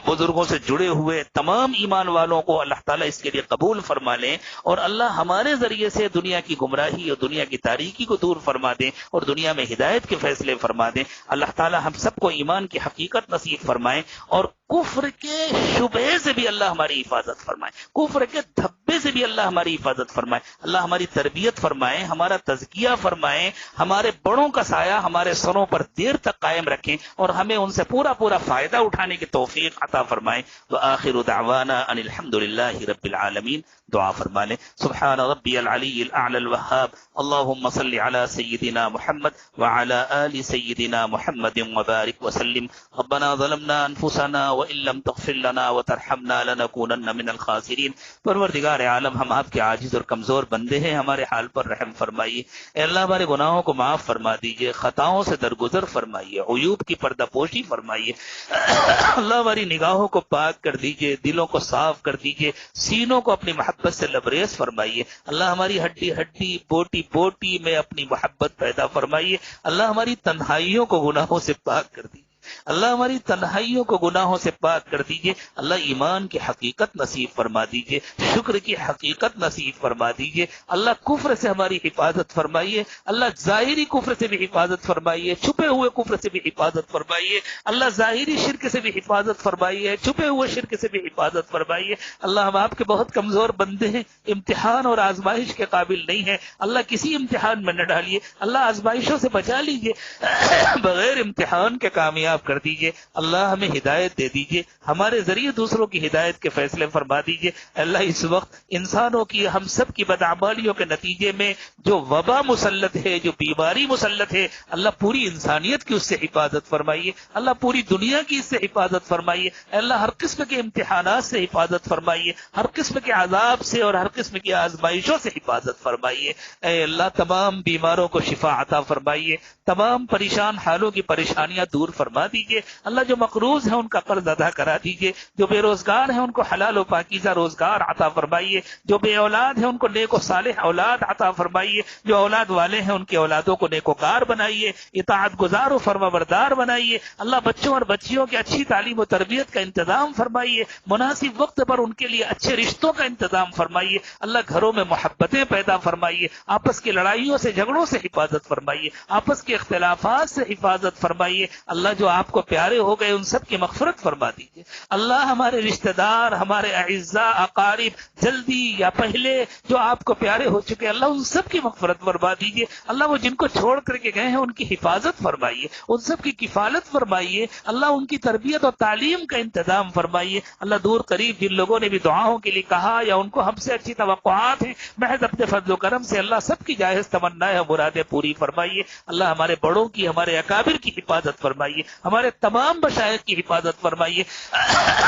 بزرگوں سے جڑے ہوئے تمام ایمان والوں کو اللہ تعالیٰ اس کے لیے قبول فرما لیں، اور اللہ ہمارے ذریعے سے دنیا کی گمراہی اور دنیا کی تاریکی کو دور فرما دیں، اور دنیا میں ہدایت کے فیصلے فرما دیں۔ اللہ تعالیٰ ہم سب کو ایمان کی حقیقت نصیب فرمائیں، اور کفر کے شبہ سے بھی اللہ ہماری حفاظت فرمائے، کفر کے دھبے سے بھی اللہ ہماری حفاظت فرمائے، اللہ ہماری تربیت فرمائے، ہمارا تزکیہ فرمائے، ہمارے بڑوں کا سایہ ہمارے سروں پر دیر تک قائم رکھیں، اور ہمیں ان سے پورا فائدہ اٹھانے کی توفیق عطا فرمائے۔ وآخر دعوانا ان الحمد للہ رب العالمین۔ دعا فرما لیں۔ سبحان ربی العلی الاعلی الوہاب، اللہم صل علی سیدنا محمد وعلی آل سیدنا محمد وبارک وسلم۔ ربنا ظلمنا انفسنا وان لم تغفر لنا وترحمنا لنکونن من الخاسرین۔ پروردگار عالم، ہم آپ کے عاجز اور کمزور بندے ہیں، ہمارے حال پر رحم فرمائیے۔ اے اللہ، ہمارے گناہوں کو معاف فرما دیجئے، خطاؤں سے درگزر فرمائیے، عیوب کی پردہ پوشی فرمائیے۔ اللہ ہماری نگاہوں کو پاک کر دیجئے، دلوں کو صاف کر دیجئے، سینوں کو اپنی محبت سے لبریز فرمائیے۔ اللہ ہماری ہڈی ہڈی بوٹی بوٹی میں اپنی محبت پیدا فرمائیے۔ اللہ ہماری تنہائیوں کو گناہوں سے پاک کر دیجئے، اللہ ہماری تنہائیوں کو گناہوں سے پاک کر دیجئے۔ اللہ ایمان کی حقیقت نصیب فرما دیجئے، شکر کی حقیقت نصیب فرما دیجئے۔ اللہ کفر سے ہماری حفاظت فرمائیے، اللہ ظاہری کفر سے بھی حفاظت فرمائیے، چھپے ہوئے کفر سے بھی حفاظت فرمائیے۔ اللہ ظاہری شرک سے بھی حفاظت فرمائیے، چھپے ہوئے شرک سے بھی حفاظت فرمائیے۔ اللہ ہم آپ کے بہت کمزور بندے ہیں، امتحان اور آزمائش کے قابل نہیں ہیں، اللہ کسی امتحان میں نہ ڈالیے، اللہ آزمائشوں سے بچا لیجئے، بغیر امتحان کے کامیاب کر دیجئے۔ اللہ ہمیں ہدایت دے دیجئے، ہمارے ذریعے دوسروں کی ہدایت کے فیصلے فرما دیجئے۔ اللہ اس وقت انسانوں کی، ہم سب کی بدعمالیوں کے نتیجے میں جو وبا مسلط ہے، جو بیماری مسلط ہے، اللہ پوری انسانیت کی اس سے حفاظت فرمائیے، اللہ پوری دنیا کی اس سے حفاظت فرمائیے۔ اللہ ہر قسم کے امتحانات سے حفاظت فرمائیے، ہر قسم کے عذاب سے اور ہر قسم کی آزمائشوں سے حفاظت فرمائیے۔ اے اللہ تمام بیماروں کو شفا عطا فرمائیے، تمام پریشان حالوں کی پریشانیاں دور فرما دیجئے۔ اللہ جو مقروض ہیں ان کا قرض ادا کرا دیجئے، جو بے روزگار ہیں ان کو حلال و پاکیزہ روزگار عطا فرمائیے، جو بے اولاد ہیں ان کو نیک و صالح اولاد عطا فرمائیے، جو اولاد والے ہیں ان کی اولادوں کو نیکوکار بنائیے، اطاعت گزار و فرما بردار بنائیے۔ اللہ بچوں اور بچیوں کی اچھی تعلیم و تربیت کا انتظام فرمائیے، مناسب وقت پر ان کے لیے اچھے رشتوں کا انتظام فرمائیے۔ اللہ گھروں میں محبتیں پیدا فرمائیے، آپس کی لڑائیوں سے جھگڑوں سے حفاظت فرمائیے، آپس کے اختلافات سے حفاظت فرمائیے۔ اللہ جو آپ کو پیارے ہو گئے ان سب کی مغفرت فرما دیجیے۔ اللہ ہمارے رشتہ دار، ہمارے اعزاء اقارب جلدی یا پہلے جو آپ کو پیارے ہو چکے، اللہ ان سب کی مغفرت فرما دیجیے۔ اللہ وہ جن کو چھوڑ کر کے گئے ہیں ان کی حفاظت فرمائیے، ان سب کی کفالت فرمائیے، اللہ ان کی تربیت اور تعلیم کا انتظام فرمائیے۔ اللہ دور قریب جن لوگوں نے بھی دعاؤں کے لیے کہا یا ان کو ہم سے اچھی توقعات ہیں، محض اپنے فضل و کرم سے اللہ سب کی جائز تمنائیں اور مرادیں پوری فرمائیے۔ اللہ ہمارے بڑوں کی، ہمارے اکابر کی حفاظت فرمائیے، ہمارے تمام مشائخ کی حفاظت فرمائیے۔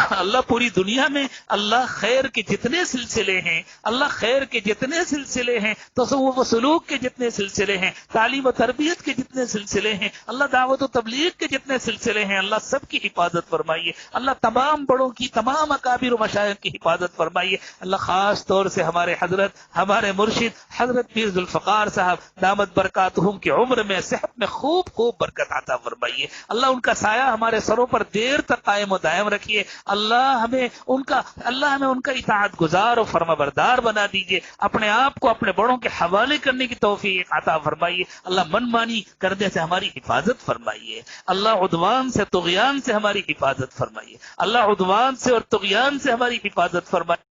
اللہ پوری دنیا میں اللہ خیر کے جتنے سلسلے ہیں، اللہ خیر کے جتنے سلسلے ہیں، تصوف و سلوک کے جتنے سلسلے ہیں، تعلیم و تربیت کے جتنے سلسلے ہیں، اللہ دعوت و تبلیغ کے جتنے سلسلے ہیں، اللہ سب کی حفاظت فرمائیے۔ اللہ تمام بڑوں کی، تمام اکابر و مشائخ کی حفاظت فرمائیے۔ اللہ خاص طور سے ہمارے حضرت، ہمارے مرشد حضرت پیر ذوالفقار صاحب دامت برکاتہم کی عمر میں، صحت میں خوب خوب برکت عطا فرمائیے۔ اللہ ان کا سایہ ہمارے سروں پر دیر تک قائم و دائم رکھیے۔ اللہ ہمیں ان کا اطاعت گزار اور فرما بردار بنا دیجیے۔ اپنے آپ کو اپنے بڑوں کے حوالے کرنے کی توفیق عطا فرمائیے۔ اللہ من مانی کرنے سے ہماری حفاظت فرمائیے۔ اللہ عدوان سے، طغیان سے ہماری حفاظت فرمائیے۔ اللہ عدوان سے اور طغیان سے ہماری حفاظت فرمائیے۔